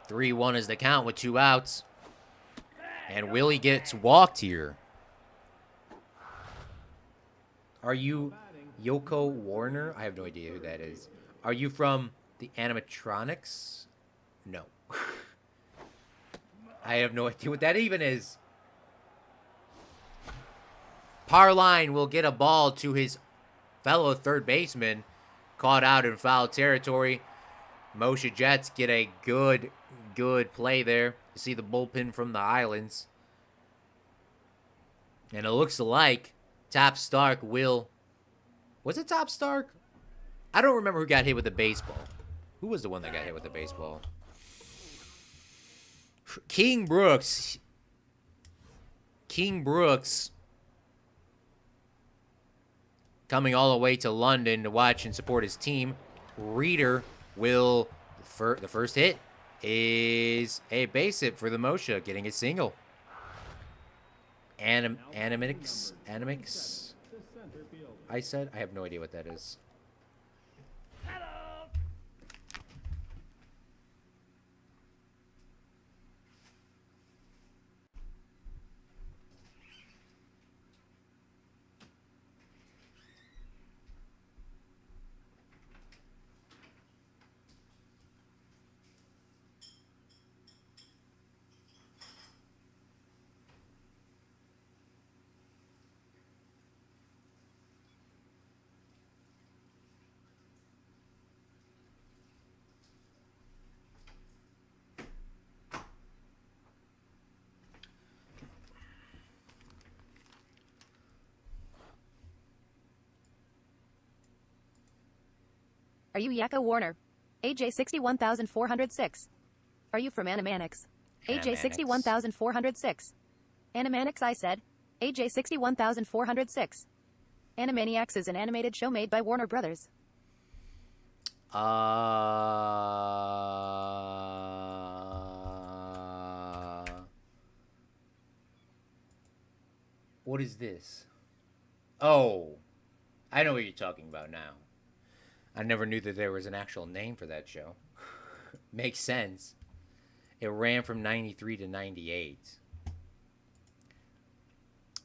3-1 is the count with 2 outs. And Willie gets walked here. Are you Yoko Warner? I have no idea who that is. Are you from the animatronics? No. I have no idea what that even is. Parline will get a ball to his fellow third baseman. Caught out in foul territory. Mosha Jets get a good play there. You see the bullpen from the Highlands. And it looks like Top Stark will... Was it Top Stark? I don't remember who got hit with the baseball. Who was the one that got hit with the baseball? King Brooks King Brooks coming all the way to London to watch and support his team. Reader will, the first hit is a base hit for the Mosha, getting a single. Animix. I said, I have no idea what that is. Are you Yakko Warner? AJ 61406. Are you from Animaniacs? AJ 61406. Animaniacs, I said. AJ 61406. Animaniacs is an animated show made by Warner Brothers. What is this? Oh, I know what you're talking about now. I never knew that there was an actual name for that show. Makes sense. It ran from 93 to 98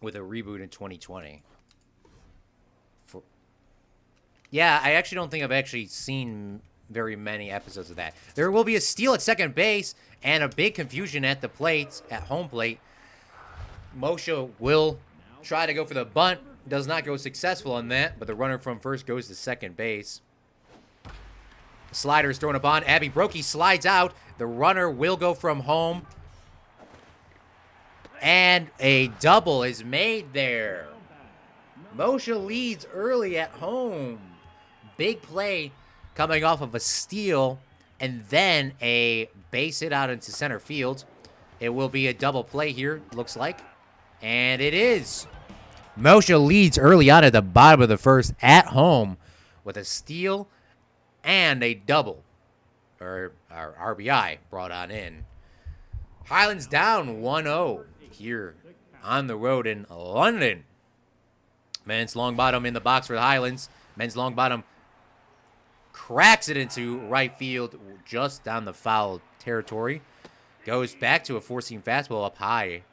with a reboot in 2020. Yeah, I actually don't think I've actually seen very many episodes of that. There will be a steal at second base and a big confusion at the plate, at home plate. Mosha will try to go for the bunt. Does not go successful on that, but the runner from first goes to second base. Slider is thrown upon. Abby Brokey slides out. The runner will go from home. And a double is made there. Mosha leads early at home. Big play coming off of a steal and then a base hit out into center field. It will be a double play here, looks like. And it is. Mosha leads early on at the bottom of the first at home with a steal and a double, or RBI brought on in. Highlands down 1-0 here on the road in London. Men's long bottom in the box for the Highlands. Men's long bottom cracks it into right field just down the foul territory. Goes back to a four-seam fastball up high.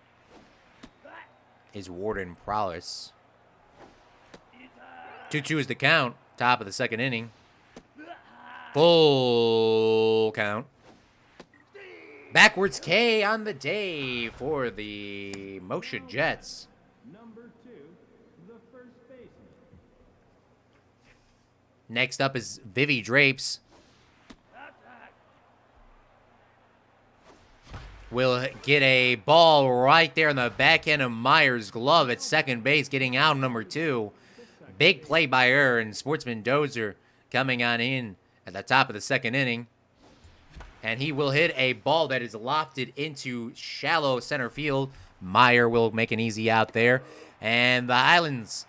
Is Warden prowess. 2-2 is the count. Top of the second inning. Full count. Backwards K on the day for the Mosha Jets. Number 2, the first baseman. Next up is Vivi Drapes. Will get a ball right there in the backhand of Myers' glove at second base, getting out number 2. Big play by her, and Sportsman Dozer coming on in at the top of the second inning. And he will hit a ball that is lofted into shallow center field. Meyer will make an easy out there. And the Highlands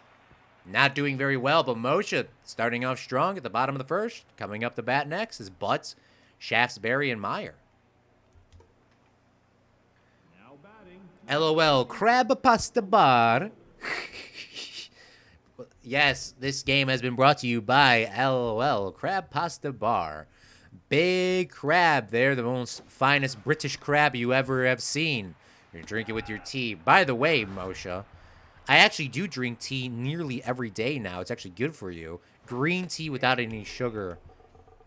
not doing very well, but Mosha starting off strong at the bottom of the first. Coming up to bat next is Butts, Shaftesbury, and Meyer. Now batting. LOL, Crab Pasta Bar. Yes, this game has been brought to you by LOL, Crab Pasta Bar. Big crab there, the most finest British crab you ever have seen. You drink it with your tea. By the way, Mosha, I actually do drink tea nearly every day now. It's actually good for you. Green tea without any sugar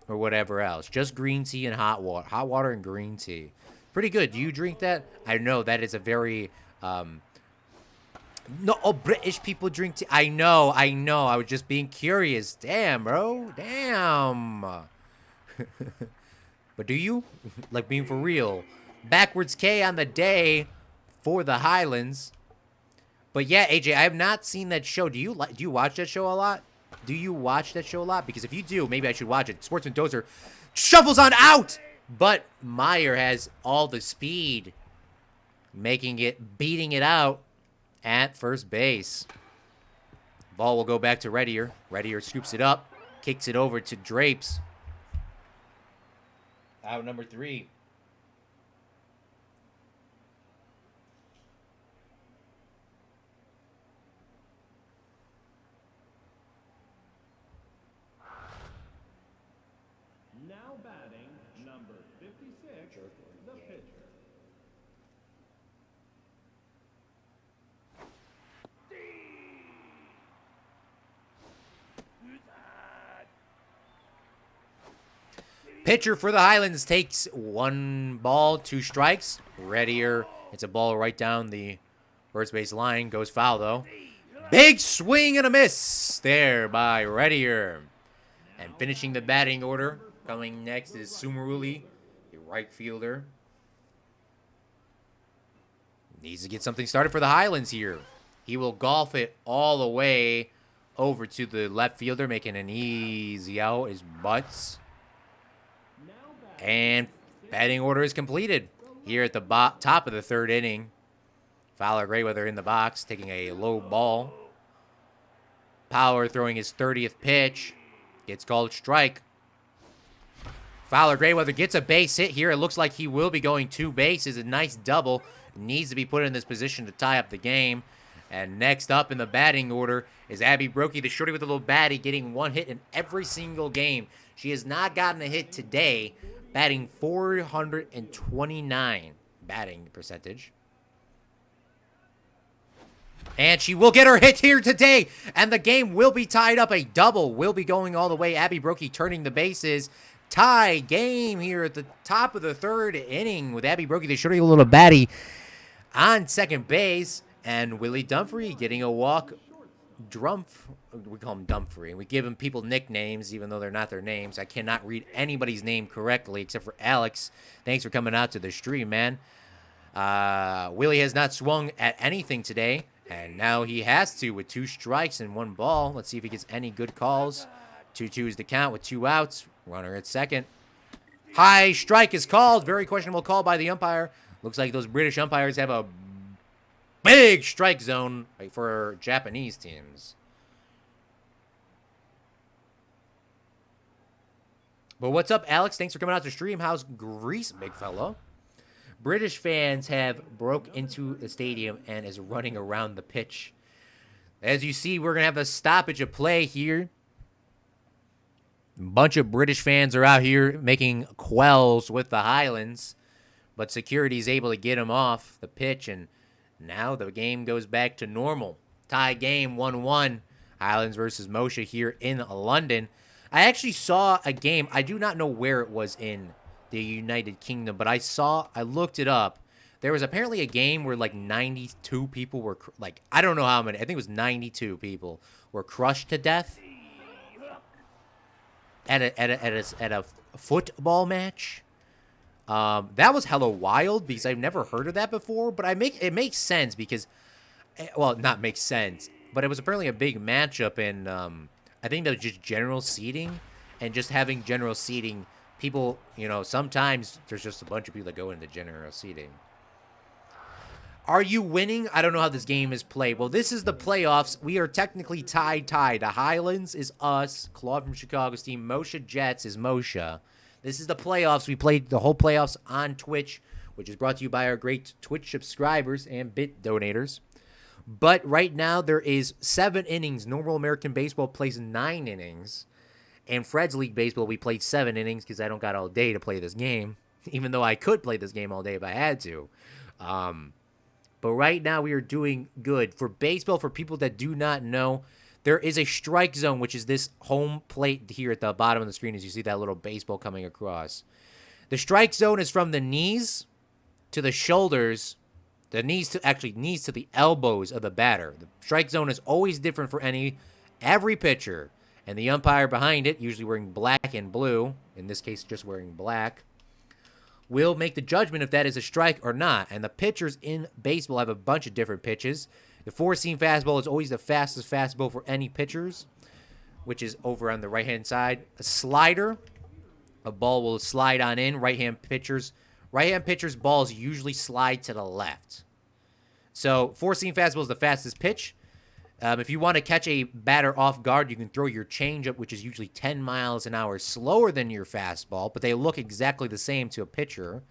or whatever else. Just green tea and hot water. Hot water and green tea. Pretty good. Do you drink that? I know that is a very... No, British people drink tea. I know. I was just being curious. Damn, bro. Damn. But do you? Like, being for real. Backwards K on the day for the Highlands. But yeah, AJ, I have not seen that show. Do you watch that show a lot? Do you watch that show a lot? Because if you do, maybe I should watch it. Sportsman Dozer shuffles on out. But Meyer has all the speed. Beating it out. at first base. Ball will go back to Reddier. Reddier scoops it up, kicks it over to Drapes. Out number 3. Now batting, number 56, the pitcher. Pitcher for the Highlands takes 1 ball, 2 strikes. Reddier, it's a ball right down the first base line. Goes foul, though. Big swing and a miss there by Reddier. And finishing the batting order, coming next is Sumaruli, the right fielder. Needs to get something started for the Highlands here. He will golf it all the way over to the left fielder, making an easy out. His butts. And batting order is completed here at the top of the 3rd inning. Fowler Grayweather in the box, taking a low ball. Power throwing his 30th pitch. Gets called strike. Fowler Grayweather gets a base hit here. It looks like he will be going 2 bases. A nice double. Needs to be put in this position to tie up the game. And next up in the batting order is Abby Brokey, the shorty with the little baddie, getting 1 hit in every single game. She has not gotten a hit today, batting .429 batting percentage. And she will get her hit here today, and the game will be tied up. A double will be going all the way. Abby Brokey turning the bases. Tie game here at the top of the 3rd inning with Abby Brokey, the shorty little baddie, on second base. And Willie Dumfrey getting a walk. We call him Dumfrey. We give him people nicknames, even though they're not their names. I cannot read anybody's name correctly except for Alex. Thanks for coming out to the stream, man. Willie has not swung at anything today, and now he has to with 2 strikes and 1 ball. Let's see if he gets any good calls. 2-2 is the count with 2 outs. Runner at second. High strike is called. Very questionable call by the umpire. Looks like those British umpires have a big strike zone for Japanese teams. But what's up, Alex? Thanks for coming out to stream. How's Greece, big fellow? British fans have broke into the stadium and is running around the pitch. As you see, we're going to have a stoppage of play here. A bunch of British fans are out here making quells with the Highlands, but security is able to get them off the pitch, and now the game goes back to normal. Tie game 1-1. Highlands versus Mosha here in London. I actually saw a game. I do not know where it was in the United Kingdom, but I looked it up. There was apparently a game where like 92 people were, like, I don't know how many. I think it was 92 people were crushed to death at a football match. That was hella wild because I've never heard of that before, but it makes sense because, well, not makes sense, but it was apparently a big matchup in, I think that was just general seating, and just having general seating, people, sometimes there's just a bunch of people that go into general seating. Are you winning? I don't know how this game is played. Well, this is the playoffs. We are technically tied. The Highlands is us. Claude from Chicago's team. Mosha Jets is Mosha. This is the playoffs. We played the whole playoffs on Twitch, which is brought to you by our great Twitch subscribers and bit donators. But right now, there is 7 innings. Normal American baseball plays 9 innings. And Fred's League Baseball, we played 7 innings because I don't got all day to play this game, even though I could play this game all day if I had to. But right now, we are doing good. For baseball, for people that do not know, there is a strike zone, which is this home plate here at the bottom of the screen as you see that little baseball coming across. The strike zone is from the knees to the shoulders, the knees to the elbows of the batter. The strike zone is always different for every pitcher. And the umpire behind it, usually wearing black and blue, in this case just wearing black, will make the judgment if that is a strike or not. And the pitchers in baseball have a bunch of different pitches. The 4-seam fastball is always the fastest fastball for any pitchers, which is over on the right-hand side. A slider, a ball will slide on in. Right-hand pitchers' balls usually slide to the left. So, four-seam fastball is the fastest pitch. If you want to catch a batter off guard, you can throw your changeup, which is usually 10 miles an hour slower than your fastball, but they look exactly the same to a pitcher.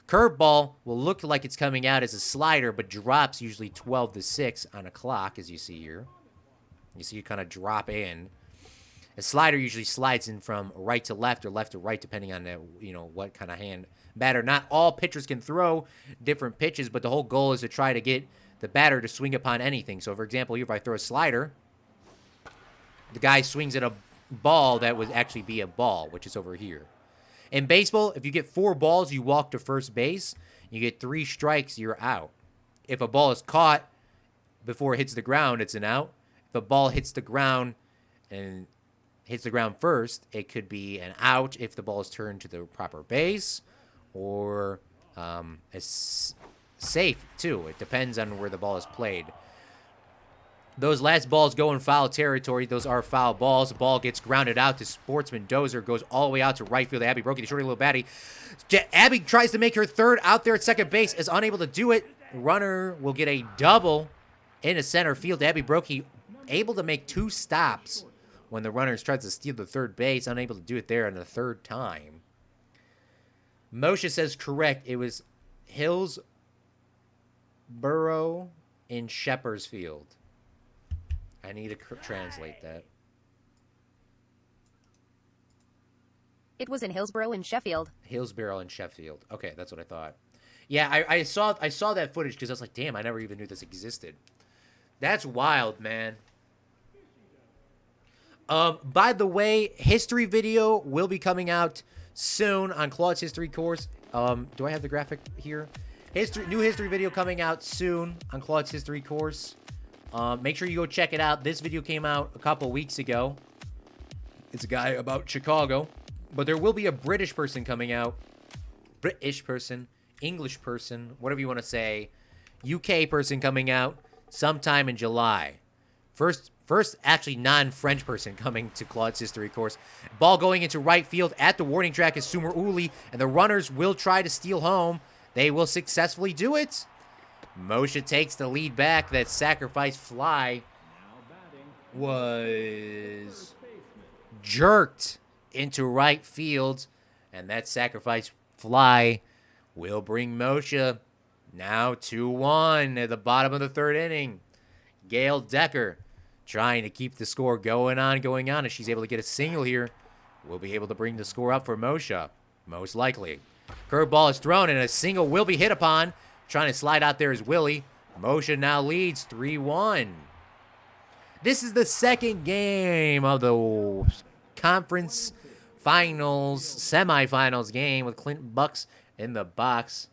Curveball will look like it's coming out as a slider, but drops usually 12 to 6 on a clock, as you see here. You see it kind of drop in. A slider usually slides in from right to left or left to right, depending on what kind of hand batter. Not all pitchers can throw different pitches, but the whole goal is to try to get the batter to swing upon anything. So, for example, here if I throw a slider, the guy swings at a ball that would actually be a ball, which is over here. In baseball, if you get 4 balls, you walk to first base. You get 3 strikes, you're out. If a ball is caught before it hits the ground, it's an out. If a ball hits the ground and hits the ground first, it could be an out if the ball is turned to the proper base, or it's safe, too. It depends on where the ball is played. Those last balls go in foul territory. Those are foul balls. The ball gets grounded out to Sportsman Dozer. Goes all the way out to right field. Abby Brokey, the shorty little baddie. Abby tries to make her third out there at second base. Is unable to do it. Runner will get a double into center field. Abby Brokey able to make 2 stops when the runner tries to steal the third base. Unable to do it there on the third time. Mosha says correct. It was Hillsborough in Shepherd's Field. I need to translate that. It was in Hillsborough in Sheffield. Hillsborough in Sheffield. Okay, that's what I thought. Yeah, I saw that footage because I was like, damn, I never even knew this existed. That's wild, man. By the way, history video will be coming out soon on Claude's history course. Do I have the graphic here? New history video coming out soon on Claude's history course. Make sure you go check it out. This video came out a couple weeks ago. It's a guy about Chicago. But there will be a British person coming out. British person. English person. Whatever you want to say. UK person coming out sometime in July. First actually non-French person coming to Claude's history course. Ball going into right field at the warning track is Sumer Uli. And the runners will try to steal home. They will successfully do it. Mosha takes the lead back. That sacrifice fly was jerked into right field. And that sacrifice fly will bring Mosha now 2-1 at the bottom of the third inning. Gail Decker trying to keep the score going on. If she's able to get a single here, we'll be able to bring the score up for Mosha. Most likely. Curveball is thrown and a single will be hit upon. Trying to slide out there is Willie. Mosha now leads 3-1. This is the second game of the conference finals, semifinals game with Clinton Bucks in the box.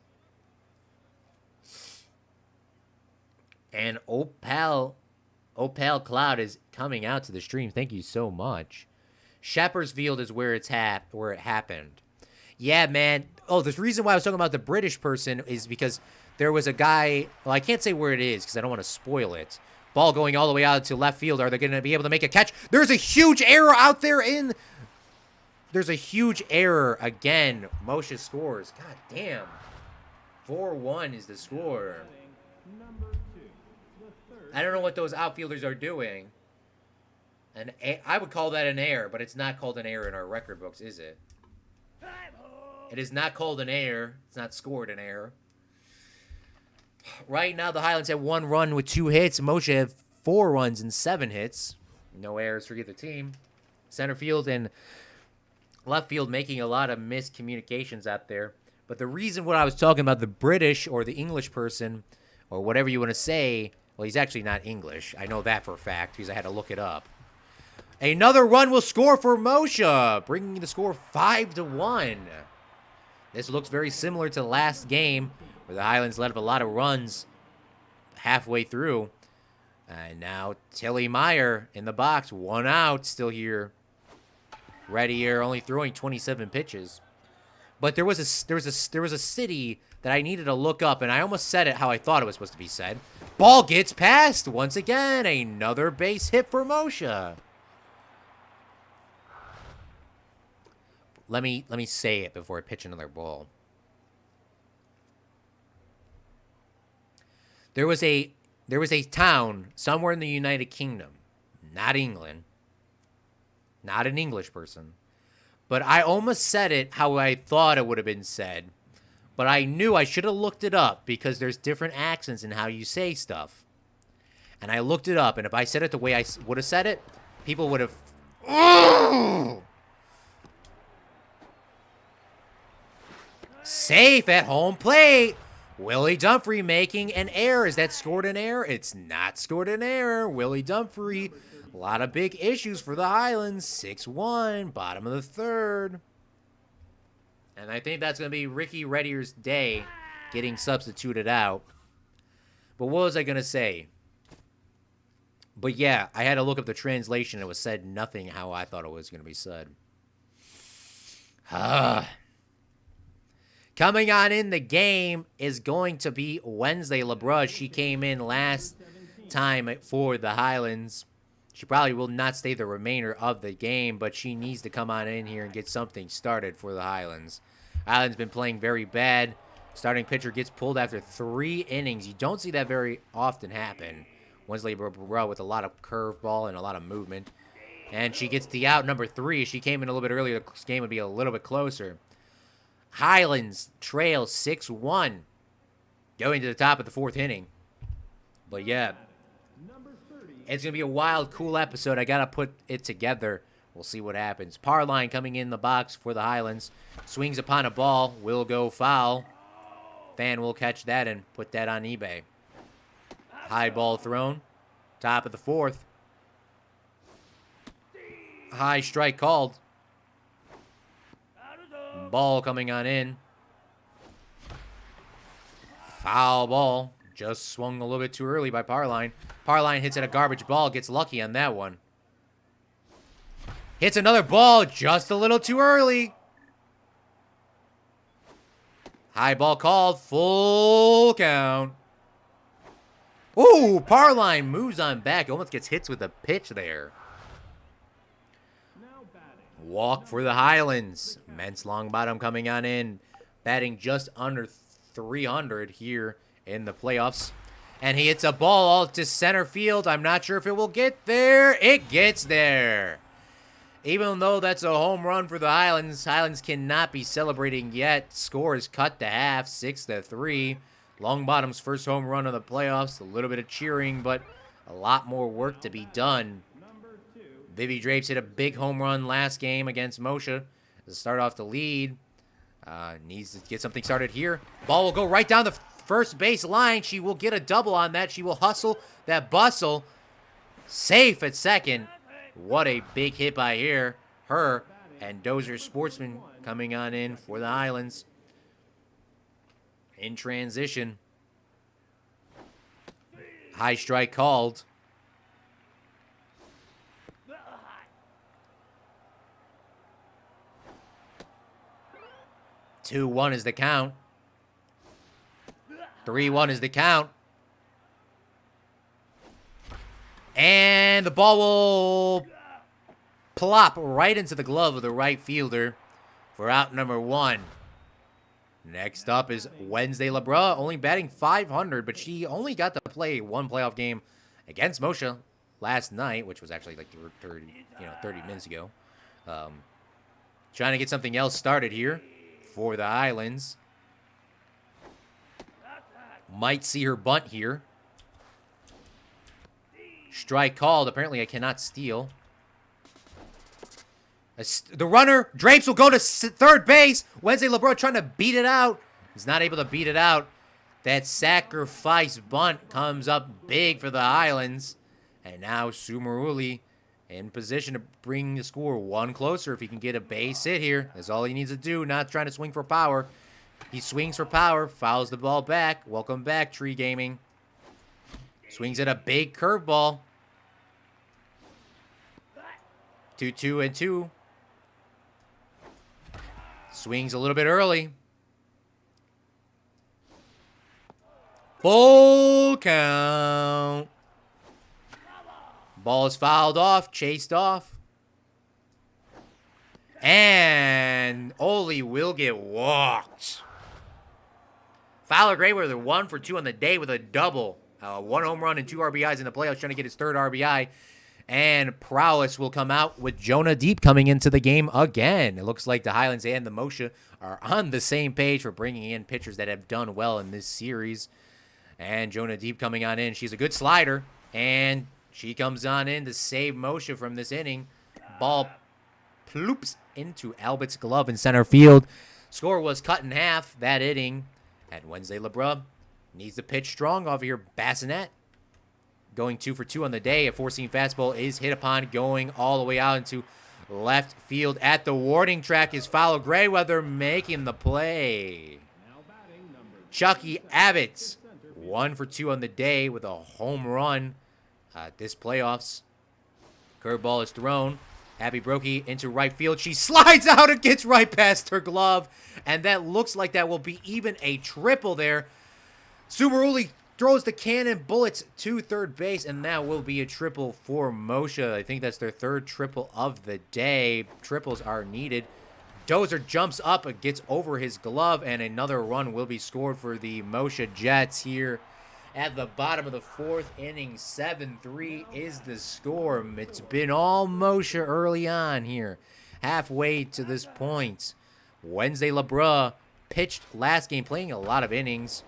And Opal Cloud is coming out to the stream. Thank you so much. Shepherd's Field is where it happened. Yeah, man. Oh, the reason why I was talking about the British person is because there was a guy. Well, I can't say where it is because I don't want to spoil it. Ball going all the way out to left field. Are they going to be able to make a catch? There's a huge error out there There's a huge error again. Mosha scores. God damn. 4-1 is the score. I don't know what those outfielders are doing. And I would call that an error, but it's not called an error in our record books, is it? It is not called an error. It's not scored an error. Right now, the Highlands have 1 run with 2 hits. Mosha have 4 runs and 7 hits. No errors for either team. Center field and left field making a lot of miscommunications out there. But the reason what I was talking about, the British or the English person, or whatever you want to say, well, he's actually not English. I know that for a fact because I had to look it up. Another run will score for Mosha, bringing the score 5-1. This looks very similar to the last game where the Highlands let up a lot of runs halfway through. And now Tilly Meyer in the box, 1 out, still here. Ready here, only throwing 27 pitches. But there was a city that I needed to look up, and I almost said it how I thought it was supposed to be said. Ball gets past once again. Another base hit for Mosha. Let me say it before I pitch another ball. There was a town somewhere in the United Kingdom, not England, not an English person, but I almost said it how I thought it would have been said, but I knew I should have looked it up because there's different accents in how you say stuff. And I looked it up, and if I said it the way I would have said it, people would have... Safe at home plate. Willie Dunphy making an error. Is that scored an error? It's not scored an error. Willie Dunphy. A lot of big issues for the Highlands. 6-1. Bottom of the third. And I think that's going to be Ricky Reddier's day getting substituted out. But what was I going to say? But yeah, I had to look up the translation. It was said nothing how I thought it was going to be said. Coming on in the game is going to be Wednesday LeBron. She came in last time for the Highlands. She probably will not stay the remainder of the game, but she needs to come on in here and get something started for the Highlands. Highlands been playing very bad. Starting pitcher gets pulled after 3 innings. You don't see that very often happen. Wednesday LeBron with a lot of curveball and a lot of movement. And she gets the out number 3. If she came in a little bit earlier, the game would be a little bit closer. Highlands trail 6-1 going to the top of the 4th inning. But yeah, it's going to be a wild, cool episode. I got to put it together. We'll see what happens. Parline coming in the box for the Highlands. Swings upon a ball. Will go foul. Fan will catch that and put that on eBay. High ball thrown. Top of the 4th. High strike called. Ball coming on in. Foul ball. Just swung a little bit too early by Parline. Parline hits at a garbage ball. Gets lucky on that one. Hits another ball just a little too early. High ball called. Full count. Ooh, Parline moves on back. Almost gets hits with a pitch there. Walk for the Highlands. Mence Longbottom coming on in. Batting just under 300 here in the playoffs. And he hits a ball all to center field. I'm not sure if it will get there. It gets there. Even though that's a home run for the Highlands, Highlands cannot be celebrating yet. Score is cut to half, 6-3. Longbottom's first home run of the playoffs. A little bit of cheering, but a lot more work to be done. Vivi Drapes hit a big home run last game against Mosha to start off the lead. Needs to get something started here. Ball will go right down the first base line. She will get a double on that. She will hustle that bustle. Safe at second. What a big hit by her and Dozer Sportsman coming on in for the Highlands. In transition. High strike called. Two-1 is the count. 3-1 is the count. And the ball will plop right into the glove of the right fielder for out number 1. Next up is Wednesday LeBron, only batting .500, but she only got to play 1 playoff game against Mosha last night, which was actually like 30 minutes ago. Trying to get something else started here for the Highlands. Might see her bunt here. Strike called. Apparently I cannot steal. The runner, Drapes, will go to third base. Wednesday LeBron trying to beat it out. He's not able to beat it out. That sacrifice bunt comes up big for the Highlands. And now Sumaruli in position to bring the score 1 closer. If he can get a base hit here, that's all he needs to do. Not trying to swing for power. He swings for power, fouls the ball back. Welcome back, Tree Gaming. Swings at a big curveball. 2-2-2. Swings a little bit early. Full count. Ball is fouled off, chased off. And Oli will get walked. Fowler Gray with a 1 for 2 on the day with a double. 1 home run and 2 RBIs in the playoffs, trying to get his 3rd RBI. And Prowess will come out with Jonah Deep coming into the game again. It looks like the Highlands and the Mosha are on the same page for bringing in pitchers that have done well in this series. And Jonah Deep coming on in. She's a good slider. And she comes on in to save Mosha from this inning. Ball ploops into Albert's glove in center field. Score was cut in half that inning. And Wednesday LeBron needs to pitch strong off of your bassinet. Going 2 for 2 on the day. A 4-seam fastball is hit upon, going all the way out into left field. At the warning track is Follow Grayweather making the play. Chucky Abbott, 1 for 2 on the day with a home run. This playoffs. Curveball is thrown. Abby Brokey into right field. She slides out and gets right past her glove. And that looks like that will be even a triple there. Sumeruli throws the cannon bullets to third base, and that will be a triple for Mosha. I think that's their 3rd triple of the day. Triples are needed. Dozer jumps up and gets over his glove, and another run will be scored for the Mosha Jets here at the bottom of the 4th inning. 7-3 is the score. It's been all Mosha early on here, halfway to this point. Wednesday LeBron pitched last game, playing a lot of innings.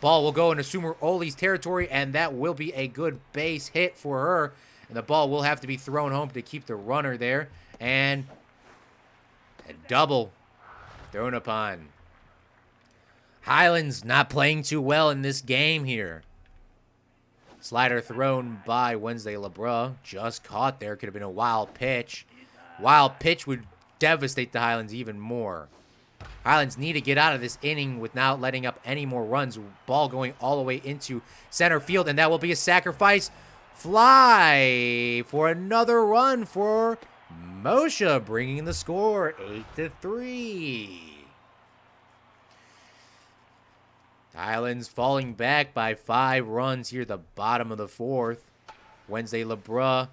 Ball will go into Sumer Oli's territory, and that will be a good base hit for her. And the ball will have to be thrown home to keep the runner there. And a double thrown upon. Highlands not playing too well in this game here. Slider thrown by Wednesday LeBron. Just caught there. Could have been a wild pitch. Wild pitch would devastate the Highlands even more. Highlands need to get out of this inning without letting up any more runs. Ball going all the way into center field, and that will be a sacrifice fly for another run for Mosha, bringing the score 8-3. Highlands falling back by 5 runs here at the bottom of the 4th. Wednesday LeBron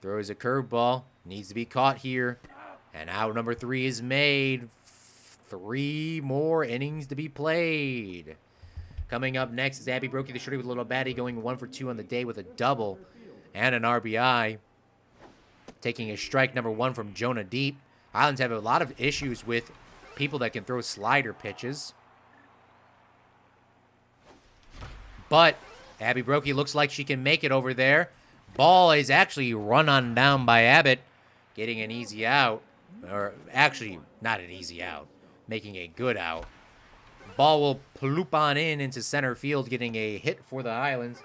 throws a curveball. Needs to be caught here. And out number 3 is made. 3 more innings to be played. Coming up next is Abby Brokey, the shorty with a little baddie, going 1 for 2 on the day with a double and an RBI. Taking a strike number 1 from Jonah Deep. Highlands have a lot of issues with people that can throw slider pitches. But Abby Brokey looks like she can make it over there. Ball is actually run on down by Abbott, getting an easy out. Or actually, not an easy out. Making a good out. Ball will ploop on in into center field, getting a hit for the Highlands.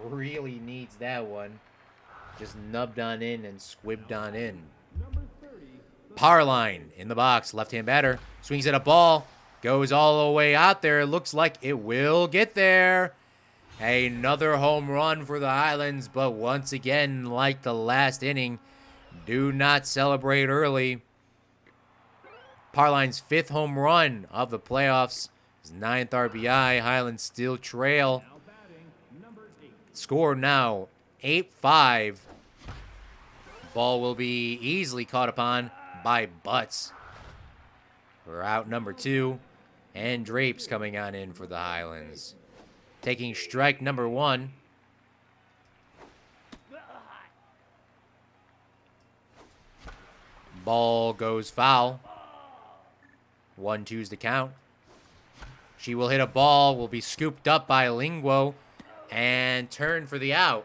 Really needs that one. Just nubbed on in and squibbed on in. Power line in the box. Left-hand batter. Swings at a ball. Goes all the way out there. Looks like it will get there. Another home run for the Highlands. But once again, like the last inning, do not celebrate early. Parline's 5th home run of the playoffs. His 9th RBI. Highlands still trail. Score now 8-5. Ball will be easily caught upon by Butts. We're out number 2. And Drapes coming on in for the Highlands. Taking strike number 1. Ball goes foul. 1-2's the count. She will hit a ball, will be scooped up by Linguo, and turn for the out.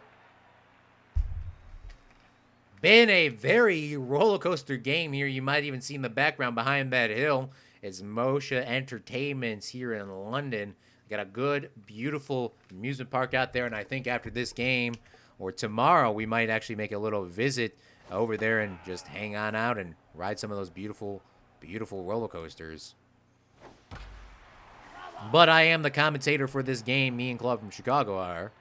Been a very roller coaster game here. You might even see in the background behind that hill is Mosha Entertainments here in London. Got a good, beautiful amusement park out there, and I think after this game or tomorrow, we might actually make a little visit over there and just hang on out and ride some of those beautiful, beautiful roller coasters. But I am the commentator for this game. Me and Claude from Chicago are.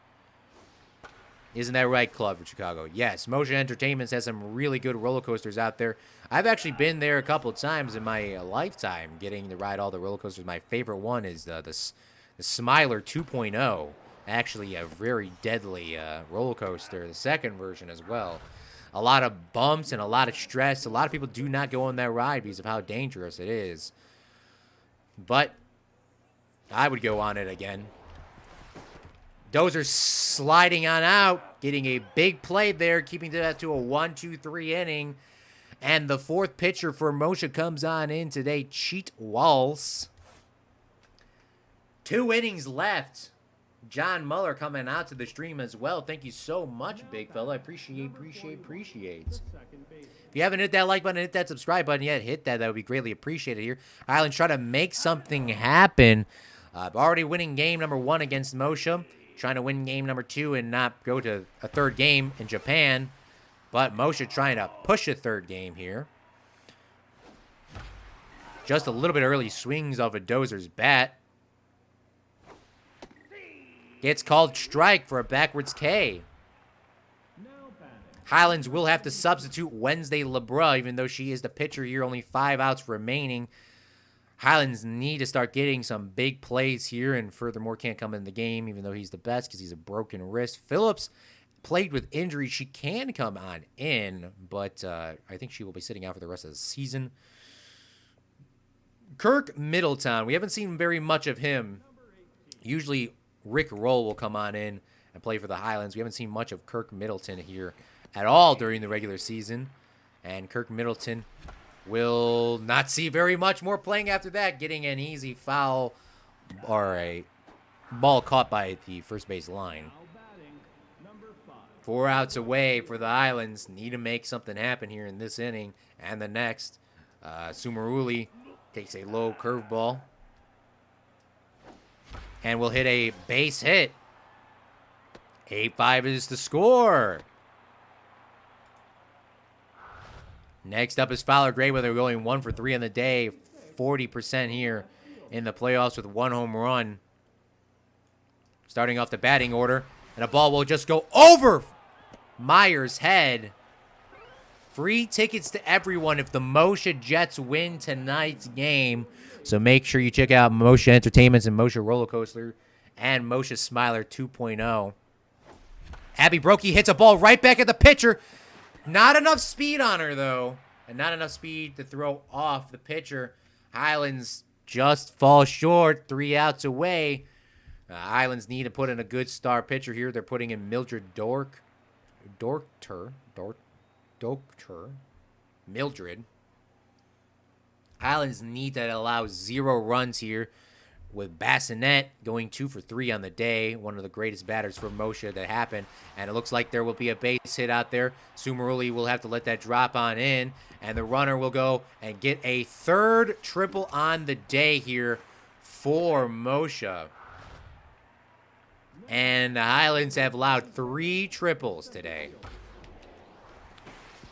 Isn't that right, Claude from Chicago? Yes, Mosha Entertainments has some really good roller coasters out there. I've actually been there a couple of times in my lifetime, getting to ride all the roller coasters. My favorite one is the Smiler 2.0. Actually, a very deadly roller coaster. The second version as well. A lot of bumps and a lot of stress. A lot of people do not go on that ride because of how dangerous it is. But I would go on it again. Dozer sliding on out, getting a big play there, keeping that to a 1-2-3 inning. And the fourth pitcher for Mosha comes on in today, Cheat Waltz. 2 innings left. John Muller coming out to the stream as well. Thank you so much, big fella. I appreciate. If you haven't hit that like button, hit that subscribe button yet, hit that. That would be greatly appreciated here. Highlands try to make something happen. Already winning game number 1 against Mosha. Trying to win game number 2 and not go to a third game in Japan. But Mosha trying to push a third game here. Just a little bit early swings off of Dozer's bat. Gets called strike for a backwards K. Highlands will have to substitute Wednesday LeBra, even though she is the pitcher here. Only 5 outs remaining. Highlands need to start getting some big plays here, and furthermore can't come in the game, even though he's the best because he's a broken wrist. Phillips played with injury. She can come on in, but I think she will be sitting out for the rest of the season. Kirk Middleton. We haven't seen very much of him. Usually Rick Roll will come on in and play for the Highlands. We haven't seen much of Kirk Middleton here at all during the regular season. And Kirk Middleton will not see very much more playing after that, getting an easy foul or a ball caught by the first base line. 4 outs away for the Highlands. Need to make something happen here in this inning and the next. Sumeruli takes a low curveball and will hit a base hit. 8-5 is the score. Next up is Fowler Grayweather going 1 for 3 on the day. 40% here in the playoffs with 1 home run. Starting off the batting order. And a ball will just go over Meyer's head. Free tickets to everyone if the Mosha Jets win tonight's game. So make sure you check out Mosha Entertainments and Mosha Roller Coaster and Mosha Smiler 2.0. Abby Brokey hits a ball right back at the pitcher. Not enough speed on her, though. And not enough speed to throw off the pitcher. Highlands just fall short. 3 outs away. Highlands need to put in a good star pitcher here. They're putting in Mildred Mildred. Highlands need to allow 0 runs here, with Bassinet going 2 for 3 on the day. One of the greatest batters for Mosha that happened. And it looks like there will be a base hit out there. Sumeruli will have to let that drop on in. And the runner will go and get a 3rd triple on the day here for Mosha. And the Highlands have allowed 3 triples today.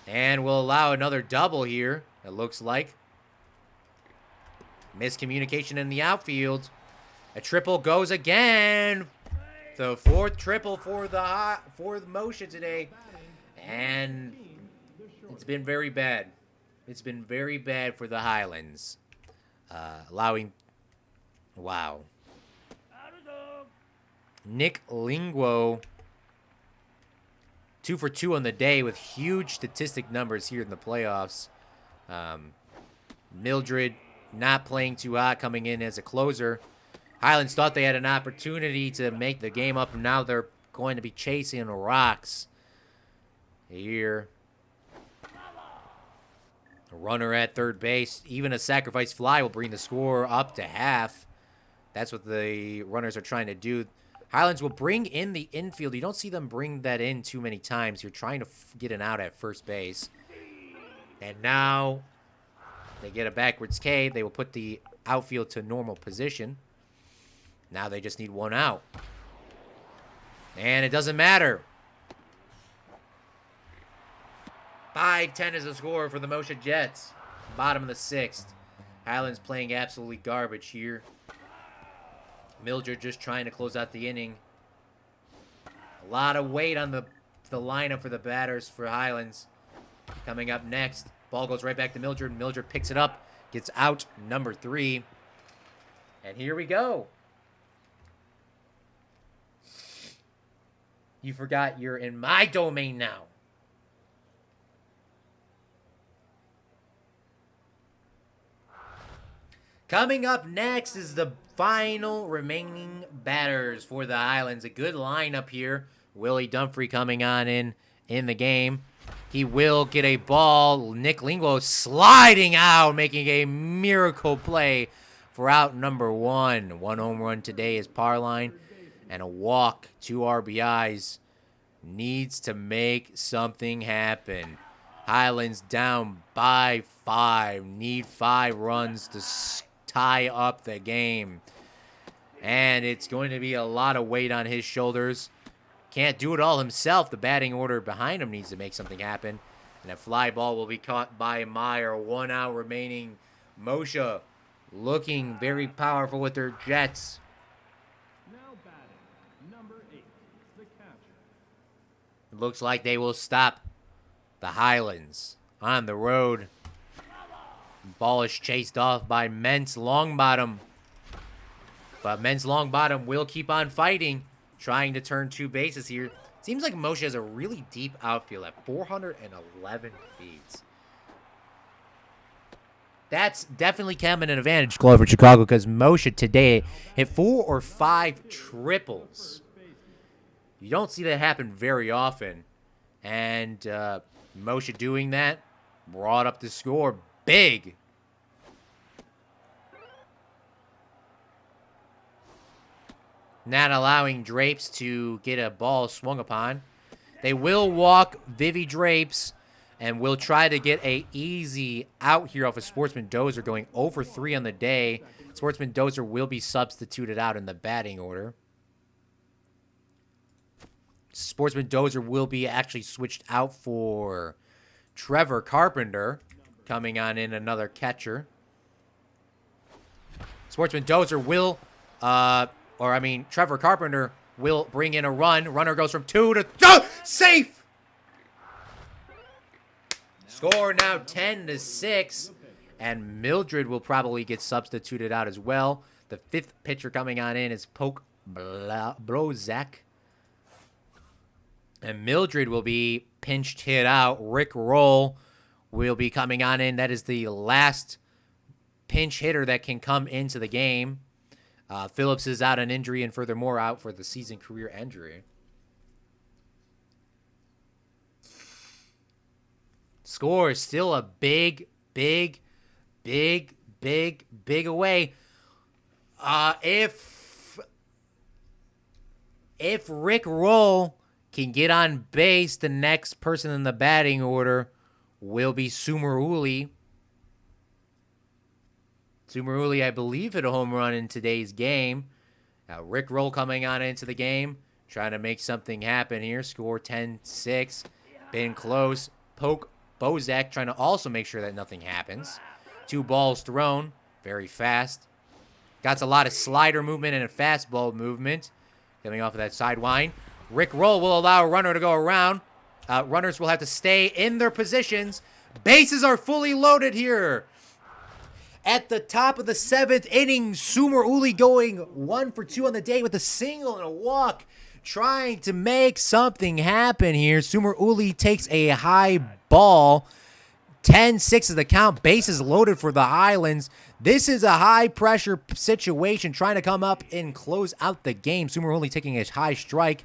And will allow another double here, it looks like. Miscommunication in the outfield. A triple goes again. The 4th triple for the Mosha today. And it's been very bad. It's been very bad for the Highlands. Allowing... Wow. Nick Linguo, 2 for 2 on the day with huge statistic numbers here in the playoffs. Mildred not playing too hot, coming in as a closer. Highlands thought they had an opportunity to make the game up, and now they're going to be chasing rocks here. A runner at third base. Even a sacrifice fly will bring the score up to half. That's what the runners are trying to do. Highlands will bring in the infield. You don't see them bring that in too many times. You're trying to get an out at first base. And now they get a backwards K. They will put the outfield to normal position. Now they just need 1 out. And it doesn't matter. 5-10 is the score for the Mosha Jets. Bottom of the 6th. Highlands playing absolutely garbage here. Mildred just trying to close out the inning. A lot of weight on the lineup for the batters for Highlands. Coming up next, ball goes right back to Mildred. Mildred picks it up, gets out number 3. And here we go. You forgot you're in my domain now. Coming up next is the final remaining batters for the Highlands. A good lineup here. Willie Dunphy coming on in the game. He will get a ball. Nick Lingo sliding out, making a miracle play for out number 1. 1 home run today is Parline, and a walk, 2 RBIs. Needs to make something happen. Highlands down by 5. Need 5 runs to tie up the game. And it's going to be a lot of weight on his shoulders. Can't do it all himself. The batting order behind him needs to make something happen. And a fly ball will be caught by Meyer. 1 out remaining. Mosha looking very powerful with their Jets. Now batting, number 8, the catcher. It looks like they will stop the Highlands on the road. Ball is chased off by Mentz Longbottom. But Mentz Longbottom will keep on fighting, trying to turn 2 bases here. Seems like Mosha has a really deep outfield at 411 feet. That's definitely coming an advantage, Claude, for Chicago, because Mosha today hit 4 or 5 triples. You don't see that happen very often. And Mosha doing that brought up the score big. Not allowing Drapes to get a ball swung upon. They will walk Vivi Drapes and will try to get a easy out here off of Sportsman Dozer, going over 3 on the day. Sportsman Dozer will be substituted out in the batting order. Sportsman Dozer will be actually switched out for Trevor Carpenter, coming on in another catcher. Sportsman Dozer will, Trevor Carpenter will bring in a run. Runner goes from 2 to safe. Score now 10-6, and Mildred will probably get substituted out as well. The 5th pitcher coming on in is Poke Brozak. And Mildred will be pinched hit out. Rick Roll will be coming on in. That is the last pinch hitter that can come into the game. Phillips is out on injury and furthermore out for the season career injury. Score is still a big away. If Rick Roll can get on base, the next person in the batting order will be Sumeruli. Sumeruli, I believe, hit a home run in today's game. Now, Rick Roll coming on into the game, trying to make something happen here. Score 10-6. Been close. Poke Bozak trying to also make sure that nothing happens. 2 balls thrown. Very fast. Got a lot of slider movement and a fastball movement. Coming off of that sidewind. Rick Roll will allow a runner to go around. Runners will have to stay in their positions. Bases are fully loaded here. At the top of the 7th inning, Sumer Uli going 1 for 2 on the day with a single and a walk. Trying to make something happen here. Sumer Uli takes a high ball. 10-6 is the count. Bases loaded for the Highlands. This is a high-pressure situation, trying to come up and close out the game. Sumer Uli taking a high strike.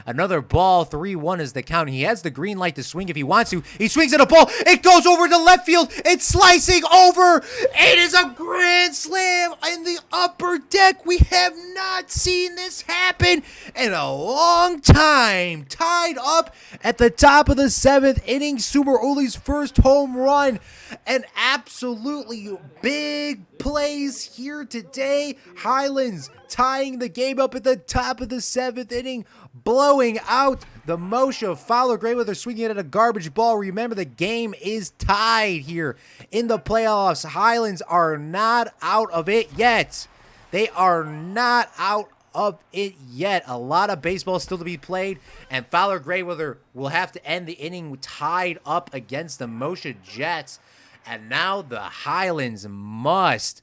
Another ball, 3-1 is the count. He has the green light to swing if he wants to. He swings at a ball. It goes over to left field. It's slicing over. It is a grand slam in the upper deck. We have not seen this happen in a long time. Tied up at the top of the 7th inning. Sumer Uli's first home run. And absolutely big plays here today. Highlands tying the game up at the top of the 7th inning. Blowing out the Mosha. Fowler Grayweather swinging it at a garbage ball. Remember, the game is tied here in the playoffs. Highlands are not out of it yet. They are not out of it yet. A lot of baseball still to be played, and Fowler Grayweather will have to end the inning tied up against the Mosha Jets. And now the Highlands must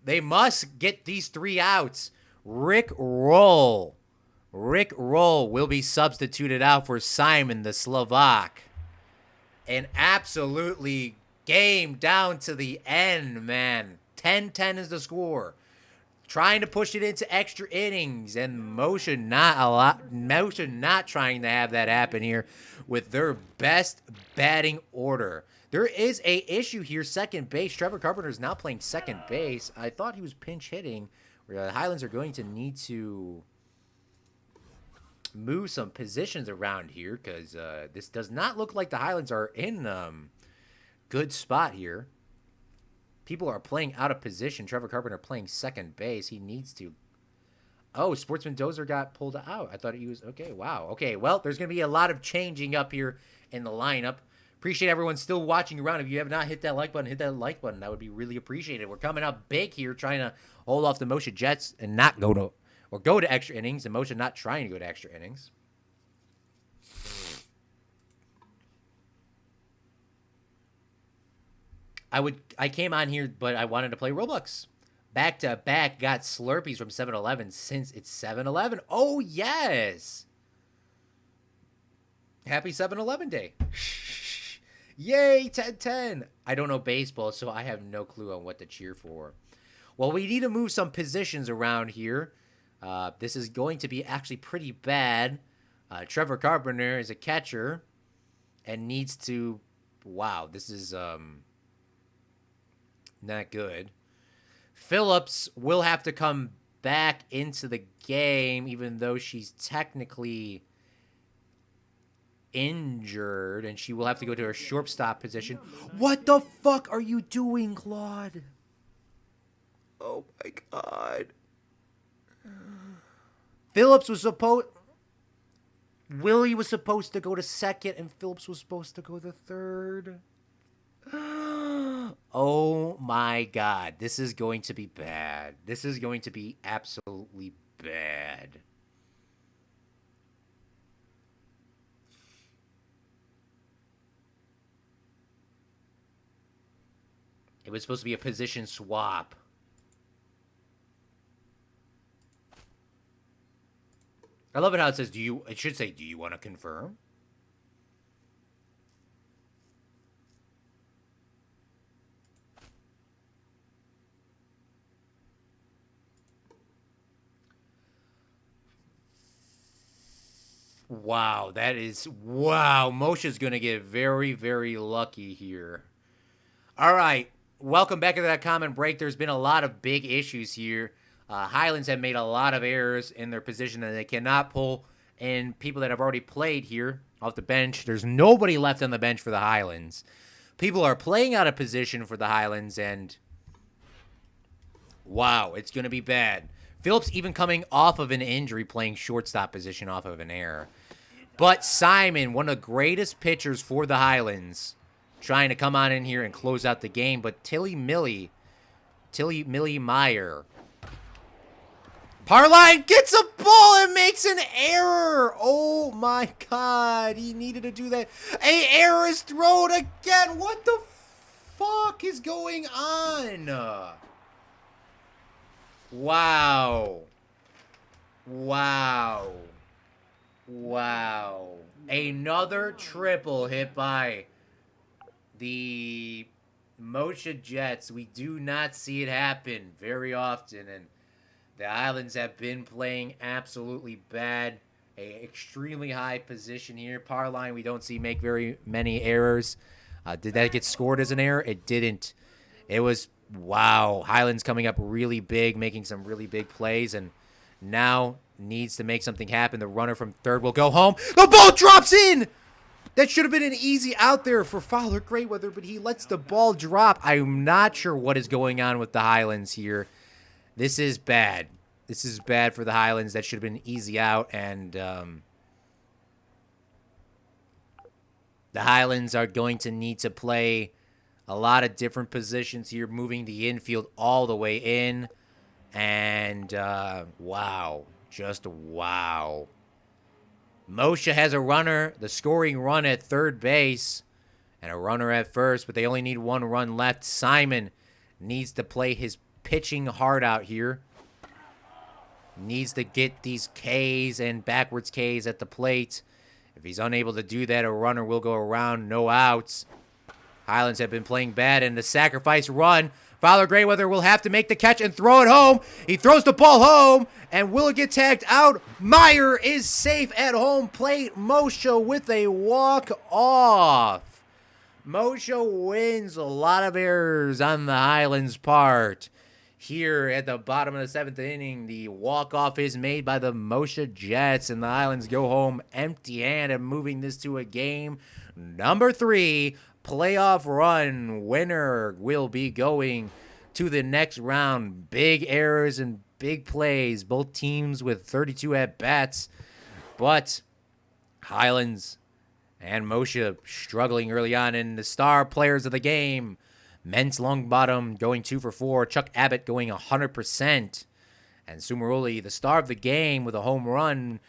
They must get these 3 outs. Rick Roll Rick Roll will be substituted out for Simon, the Slovak. And absolutely game down to the end, man. 10-10 is the score. Trying to push it into extra innings, and Mosha not trying to have that happen here with their best batting order. There is a issue here, second base. Trevor Carpenter is now playing second base. I thought he was pinch hitting. The Highlands are going to need to move some positions around here because this does not look like the Highlands are in good spot here. People are playing out of position. Trevor Carpenter playing second base. He needs to. Oh, Sportsman Dozer got pulled out. I thought he was. Okay, wow. Okay, well, there's going to be a lot of changing up here in the lineup. Appreciate everyone still watching around. If you have not hit that like button, hit that like button. That would be really appreciated. We're coming up big here, trying to hold off the Mosha Jets and not go to extra innings. And Mosha not trying to go to extra innings. I came on here, but I wanted to play Roblox. Back to back, got Slurpees from 7-Eleven since it's 7-Eleven. Oh, yes. Happy 7-Eleven day. Yay, 10-10. I don't know baseball, so I have no clue on what to cheer for. Well, we need to move some positions around here. This is going to be actually pretty bad. Trevor Carpenter is a catcher and needs to... Wow, this is... not good. Phillips will have to come back into the game, even though she's technically injured, and she will have to go to her shortstop position. What the fuck are you doing, Claude? Oh my god. Phillips was supposed... Willie was supposed to go to second, and Phillips was supposed to go to third. Oh my god, this is going to be bad. This is going to be absolutely bad. It was supposed to be a position swap. I love it how it says, it should say, do you want to confirm? Wow, that is... Wow, Mosha's going to get very, very lucky here. All right, welcome back to that comment break. There's been a lot of big issues here. Highlands have made a lot of errors in their position, and they cannot pull in people that have already played here off the bench. There's nobody left on the bench for the Highlands. People are playing out of position for the Highlands, and... Wow, it's going to be bad. Phillips even coming off of an injury, playing shortstop position off of an error. But Simon, one of the greatest pitchers for the Highlands, trying to come on in here and close out the game. But Tilly Millie Meyer. Parline gets a ball and makes an error. Oh my god, he needed to do that. An error is thrown again. What the fuck is going on? Wow. Wow. Wow. Another triple hit by the Mosha Jets. We do not see it happen very often, and the Highlands have been playing absolutely bad. A extremely high position here. Parline, we don't see make very many errors. Did that get scored as an error? It didn't. It was... Wow, Highlands coming up really big, making some really big plays, and now needs to make something happen. The runner from third will go home. The ball drops in! That should have been an easy out there for Fowler Greatweather, but he lets the ball drop. I'm not sure what is going on with the Highlands here. This is bad. This is bad for the Highlands. That should have been an easy out, and the Highlands are going to need to play a lot of different positions here, moving the infield all the way in. And, wow. Just wow. Mosha has a runner, the scoring run at third base, and a runner at first, but they only need one run left. Simon needs to play his pitching heart out here. needs to get these Ks and backwards Ks at the plate. If he's unable to do that, a runner will go around, no outs. Highlands have been playing bad, and the sacrifice run. Fowler Grayweather will have to make the catch and throw it home. He throws the ball home, and will it get tagged out? Meyer is safe at home plate. Mosha with a walk-off. Mosha wins. A lot of errors on the Highlands' part. Here at the bottom of the 7th inning, the walk-off is made by the Mosha Jets, and the Highlands go home empty-handed, moving this to a game number 3. Playoff run winner will be going to the next round. Big errors and big plays. Both teams with 32 at-bats. But Highlands and Mosha struggling early on. And the star players of the game, Mentz Longbottom going 2 for 4. Chuck Abbott going 100%. And Sumeroli, the star of the game with a home run,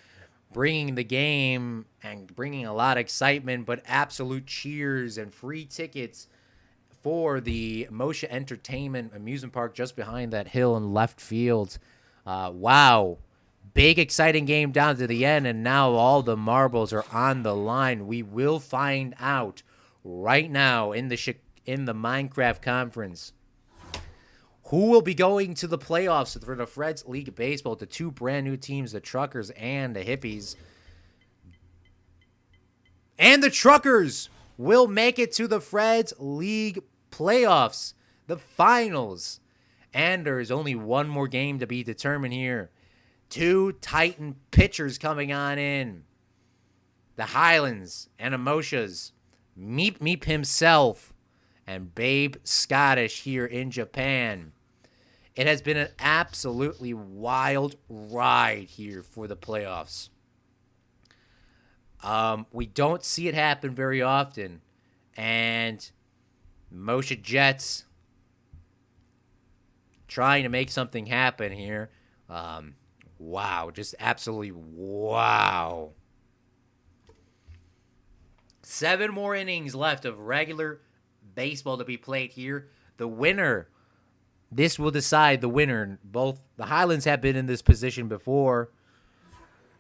bringing the game and bringing a lot of excitement, but absolute cheers and free tickets for the Mosha Entertainment Amusement Park just behind that hill in left field. Wow. Big, exciting game down to the end, and now all the marbles are on the line. We will find out right now in the Minecraft conference who will be going to the playoffs for the Freds League of Baseball. The 2 brand new teams, the Truckers and the Hippies. And the Truckers will make it to the Freds League playoffs, the finals. And there is only one more game to be determined here. 2 Titan pitchers coming on in. The Highlands and the Moshas. Meep Meep himself and Babe Scottish here in Japan. It has been an absolutely wild ride here for the playoffs. We don't see it happen very often. And Mosha Jets trying to make something happen here. Wow, just absolutely wow. 7 more innings left of regular baseball to be played here. The winner, this will decide the winner. Both the Highlands have been in this position before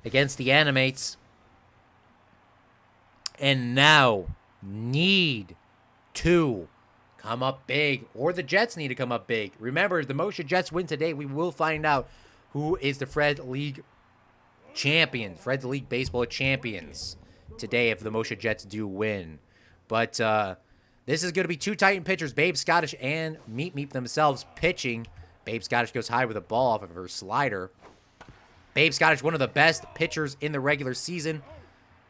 against the Animates, and now need to come up big, or the Jets need to come up big. Remember, if the Mosha Jets win today, we will find out who is the Fred League champion, Fred League Baseball champions today if the Mosha Jets do win. But this is going to be 2 Titan pitchers, Babe Scottish and Meep Meep themselves pitching. Babe Scottish goes high with a ball off of her slider. Babe Scottish, one of the best pitchers in the regular season,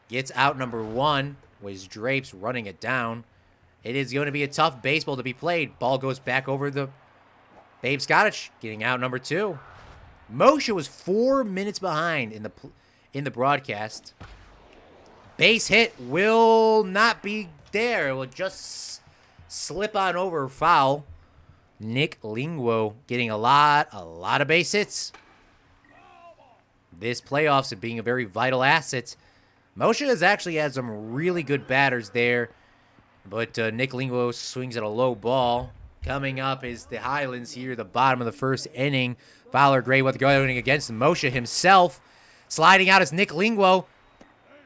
gets out number 1. With Drapes running it down. It is going to be a tough baseball to be played. Ball goes back over the Babe Scottish, getting out number 2. Mosha was 4 minutes behind in the broadcast. Base hit will not be there. It will just slip on over foul. Nick Linguo getting a lot of base hits. This playoffs and being a very vital asset. Mosha has actually had some really good batters there. But Nick Linguo swings at a low ball. Coming up is the Highlands here, the bottom of the 1st inning. Fowler Grayweather going against Mosha himself. Sliding out is Nick Linguo,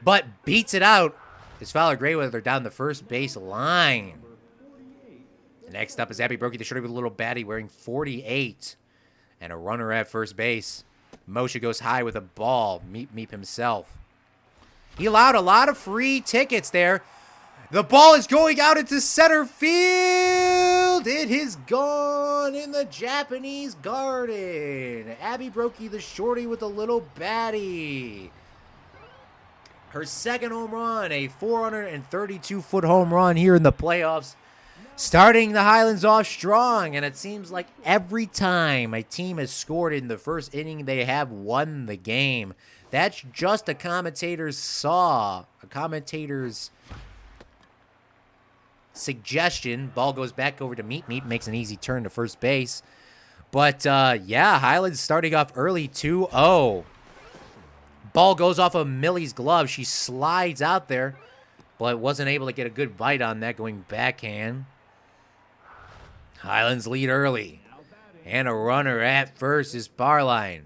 but beats it out. Is Fowler Grayweather down the first base line. Next up is Abby Brokey, the shorty with a little baddie wearing 48. And a runner at first base. Mosha goes high with a ball. Meep Meep himself. He allowed a lot of free tickets there. The ball is going out into center field. It is gone in the Japanese garden. Abby Brokey, the shorty with a little baddie. Her 2nd home run, a 432-foot home run here in the playoffs. Starting the Highlands off strong, and it seems like every time a team has scored in the 1st inning, they have won the game. That's just a commentator's suggestion. Ball goes back over to Meep Meep, makes an easy turn to first base. But, yeah, Highlands starting off early 2-0. Ball goes off of Millie's glove. She slides out there, but wasn't able to get a good bite on that going backhand. Highlands lead early. And a runner at first is Barline.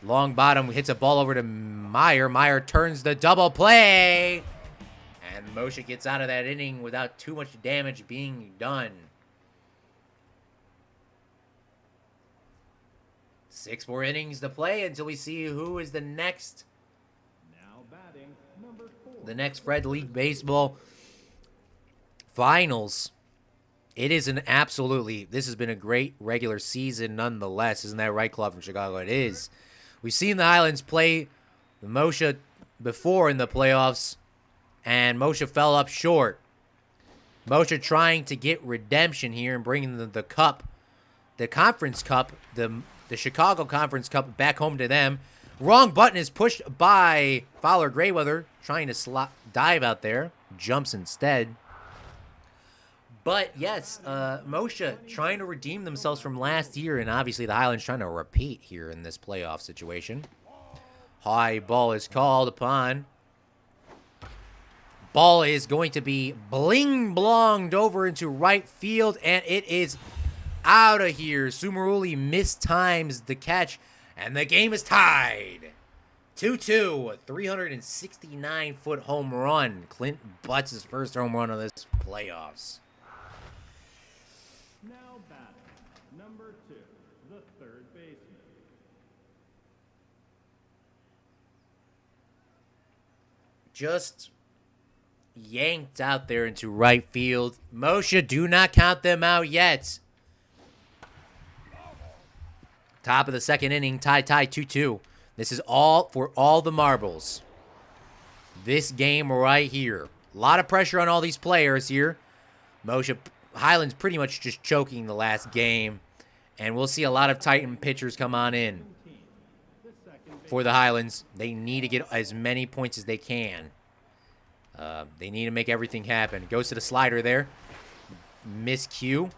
Long bottom hits a ball over to Meyer. Meyer turns the double play. And Mosha gets out of that inning without too much damage being done. 6 more innings to play until we see who is the next. Now batting, number 4. The next Fred League Baseball Finals. It is an absolutely, this has been a great regular season nonetheless. Isn't that right, Claude from Chicago? It is. We've seen the Highlands play the Mosha before in the playoffs, and Mosha fell up short. Mosha trying to get redemption here and bringing the cup, the Conference Cup, the Chicago Conference Cup back home to them. Wrong button is pushed by Fowler Grayweather, trying to dive out there. Jumps instead. But, yes, Mosha trying to redeem themselves from last year, and obviously the Highlands trying to repeat here in this playoff situation. High ball is called upon. Ball is going to be bling-blonged over into right field, and it is out of here. Sumeruli mistimes the catch, and the game is tied. 2-2, a 369-foot home run. Clint butts his first home run of this playoffs. Now batting, number 2, the third baseman. Just yanked out there into right field. Mosha, do not count them out yet. Top of the second inning, tie 2-2. This is all for all the marbles. This game right here. A lot of pressure on all these players here. Mosha, Highlands pretty much just choking the last game. And we'll see a lot of Titan pitchers come on in. For the Highlands, they need to get as many points as they can. They need to make everything happen. Goes to the slider there. Miscue.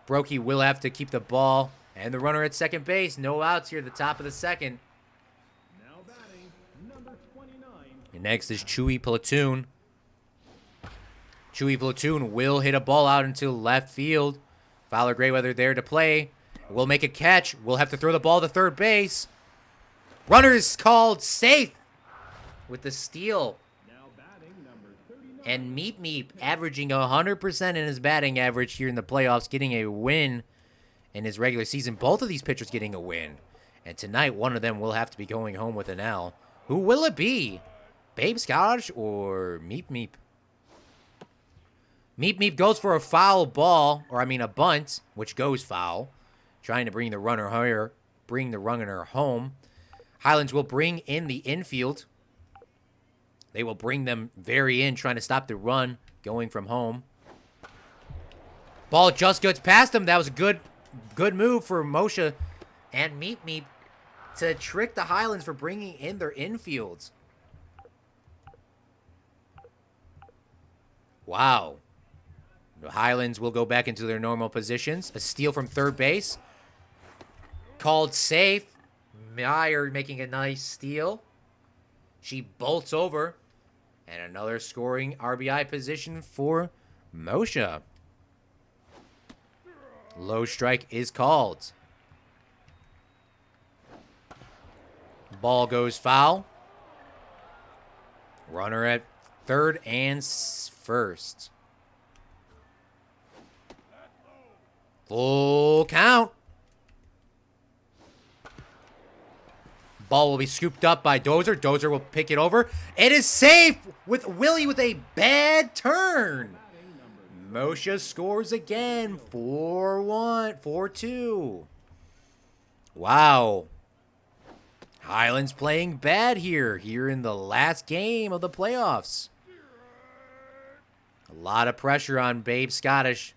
Brokey will have to keep the ball. And the runner at second base. No outs here at the top of the second. Now batting, number 29. And next is Chewy Platoon. Chewy Platoon will hit a ball out into left field. Fowler Grayweather there to play. Will make a catch. Will have to throw the ball to third base. Runner is called safe with the steal. Now batting, number 39. And Meep Meep averaging 100% in his batting average here in the playoffs, getting a win in his regular season. Both of these pitchers getting a win. And tonight, one of them will have to be going home with an L. Who will it be? Babe Scottish or Meep Meep? Meep Meep goes for a foul ball, or I mean a bunt, which goes foul. Trying to bring the runner higher, bring the runner home. Highlands will bring in the infield. They will bring them very in, trying to stop the run going from home. Ball just gets past them. That was a good move for Mosha and Meep Meep to trick the Highlands for bringing in their infields. Wow. The Highlands will go back into their normal positions. A steal from third base. Called safe. Meyer making a nice steal. She bolts over. And another scoring RBI position for Mosha. Low strike is called. Ball goes foul. Runner at third and first. Full count. Ball will be scooped up by Dozer. Dozer will pick it over. It is safe with Willie with a bad turn. Mosha scores again. 4-1, 4-2. Wow. Highlands playing bad here in the last game of the playoffs. A lot of pressure on Babe Scottish.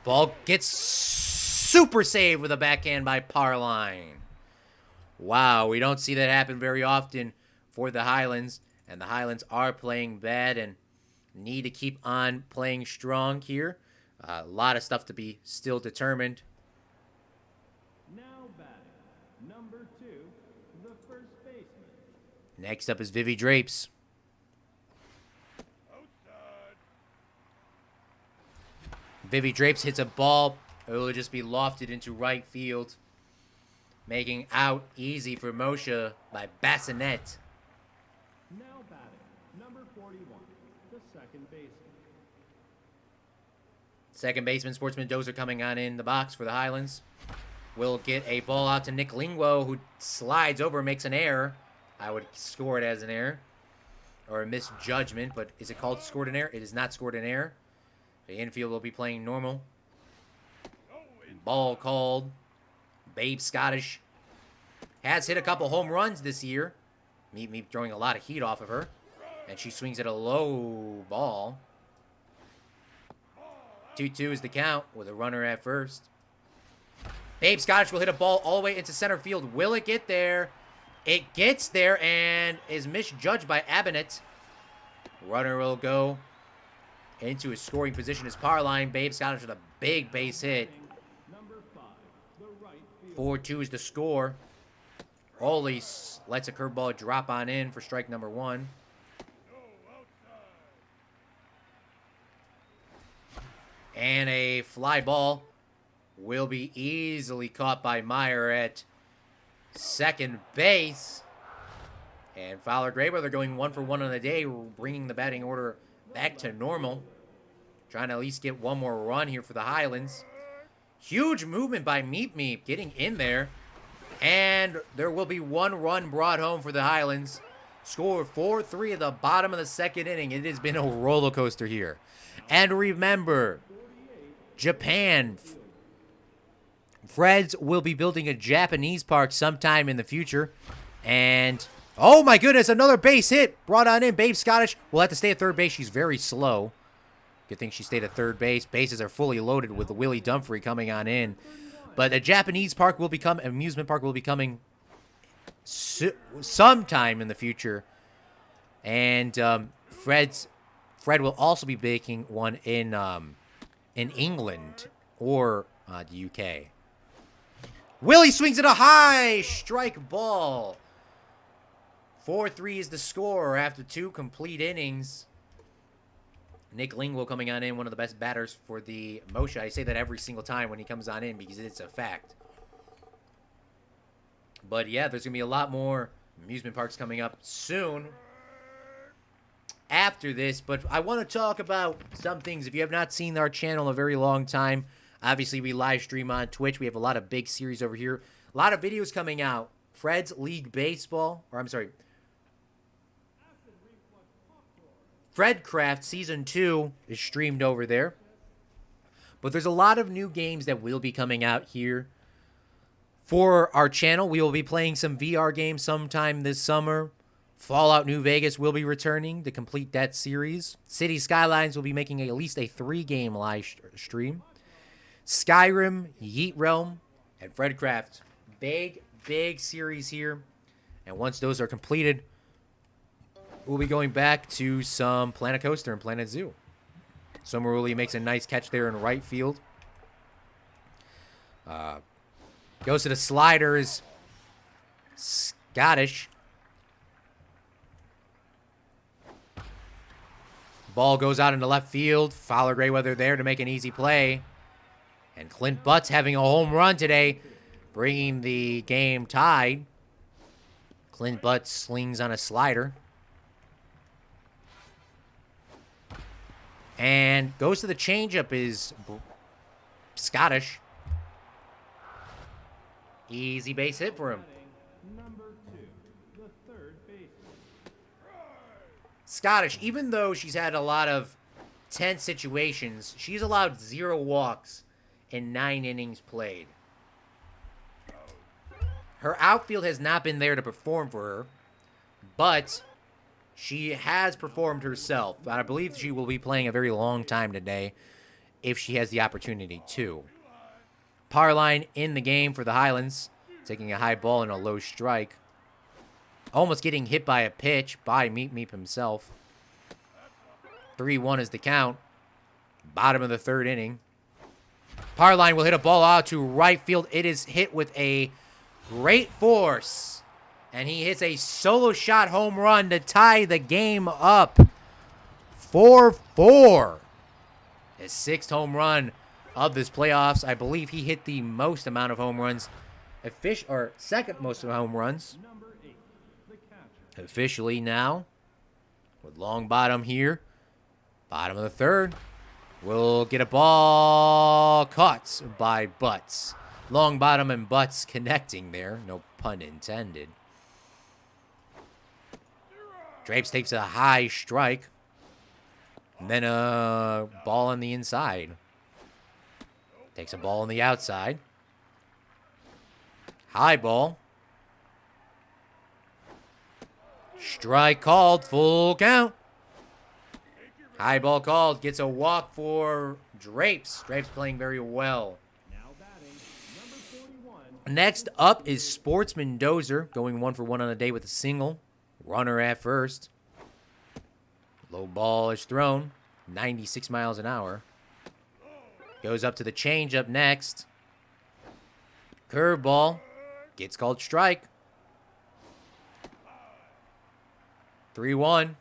Ball gets super saved with a backhand by Parline. Wow, we don't see that happen very often for the Highlands. And the Highlands are playing bad and need to keep on playing strong here. A lot of stuff to be still determined. Now batting, number 2, the first baseman. Next up is Vivi Drapes. Vivi Drapes hits a ball. It will just be lofted into right field. Making out easy for Mosha by Bassinet. Now batting, number 41, the second baseman. Second baseman, Sportsman Dozer coming on in the box for the Highlands. Will get a ball out to Nick Lingwo, who slides over, makes an error. I would score it as an error. Or a misjudgment, but is it called scored an error? It is not scored an error. The infield will be playing normal. Ball called. Babe Scottish has hit a couple home runs this year. Me throwing a lot of heat off of her. And she swings at a low ball. 2-2 is the count with a runner at first. Babe Scottish will hit a ball all the way into center field. Will it get there? It gets there and is misjudged by Abinet. Runner will go into his scoring position as power line. Babe Scottish with a big base hit. Number 5, the right field. 4-2 is the score. Ollie lets a curveball drop on in for strike number 1. And a fly ball will be easily caught by Meyer at second base. And Fowler Graybrother going 1 for 1 on the day, bringing the batting order back to normal. Trying to at least get one more run here for the Highlands. Huge movement by Meep Meep getting in there. And there will be 1 run brought home for the Highlands. Score 4-3 at the bottom of the second inning. It has been a roller coaster here. And remember, Japan. Freds will be building a Japanese park sometime in the future. And, oh my goodness, another base hit. Brought on in. Babe Scottish will have to stay at third base. She's very slow. Good thing she stayed at third base. Bases are fully loaded with Willie Dunphy coming on in. But a Japanese park will become, amusement park will be coming sometime in the future. And Fred will also be making one in England or the UK. Willie swings at a high strike ball. 4-3 is the score after 2 complete innings. Nick Lingwo coming on in, one of the best batters for the Mosha. I say that every single time when he comes on in because it's a fact. But yeah, there's going to be a lot more amusement parks coming up soon after this. But I want to talk about some things. If you have not seen our channel in a very long time, obviously we live stream on Twitch. We have a lot of big series over here. A lot of videos coming out. Fred's League Baseball, or I'm sorry, Fredcraft Season 2 is streamed over there. But there's a lot of new games that will be coming out here for our channel. We will be playing some VR games sometime this summer. Fallout New Vegas will be returning to complete that series. City Skylines will be making at least a 3-game live stream. Skyrim, Yeet Realm, and Fredcraft. Big series here. And once those are completed, we'll be going back to some Planet Coaster and Planet Zoo. Someruli makes a nice catch there in right field. Goes to the sliders. Scottish. Ball goes out into left field. Fowler Grayweather there to make an easy play. And Clint Butts having a home run today, bringing the game tied. Clint Butts slings on a slider. And goes to the changeup is Scottish. Easy base hit for him. Number 2, the third baseman. Scottish, even though she's had a lot of tense situations, she's allowed 0 walks in 9 innings played. Her outfield has not been there to perform for her, but she has performed herself. I believe she will be playing a very long time today if she has the opportunity to. Power line in the game for the Highlands, taking a high ball and a low strike. Almost getting hit by a pitch by Meep Meep himself. 3-1 is the count. Bottom of the 3rd inning. Power line will hit a ball out to right field. It is hit with a great force. And he hits a solo shot home run to tie the game up. 4-4. His 6th home run of this playoffs. I believe he hit the most amount of home runs or second most home runs. Number 8, the catcher. Officially now, with long bottom here. Bottom of the third. We'll get a ball caught by Butts. Long bottom and Butts connecting there. No pun intended. Drapes takes a high strike. And then a ball on the inside. Takes a ball on the outside. High ball. Strike called. Full count. High ball called. Gets a walk for Drapes. Drapes playing very well. Now batting, number 41. Next up is Sportsman Dozer, going 1 for 1 on the day with a single. Runner at first. Low ball is thrown. 96 miles an hour. Goes up to the changeup next. Curveball. Gets called strike. 3-1.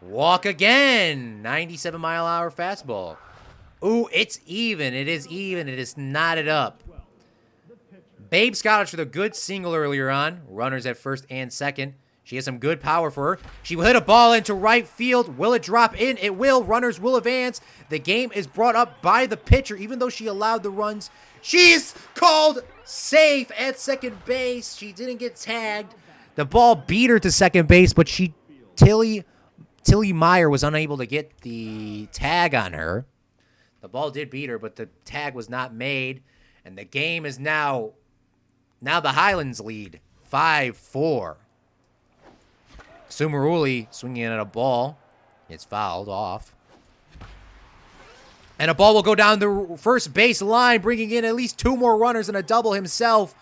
Walk again. 97-mile-an-hour fastball. Ooh, it's even. It is even. It is knotted up. Babe Scottish with a good single earlier on. Runners at first and second. She has some good power for her. She will hit a ball into right field. Will it drop in? It will. Runners will advance. The game is brought up by the pitcher, even though she allowed the runs. She's called safe at second base. She didn't get tagged. The ball beat her to second base, but Tilly Meyer was unable to get the tag on her. The ball did beat her, but the tag was not made. And the game is now the Highlands lead 5-4. Sumeruli swinging at a ball. It's fouled off. And a ball will go down the first base line, bringing in at least 2 more runners and a double himself.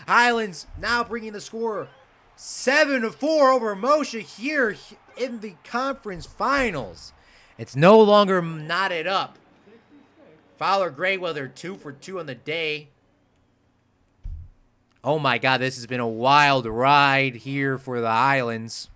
Highlands now bringing the score 7-4 over Mosha here in the conference finals. It's no longer knotted up. Fowler Grayweather 2 for 2 on the day. Oh my God, this has been a wild ride here for the Highlands.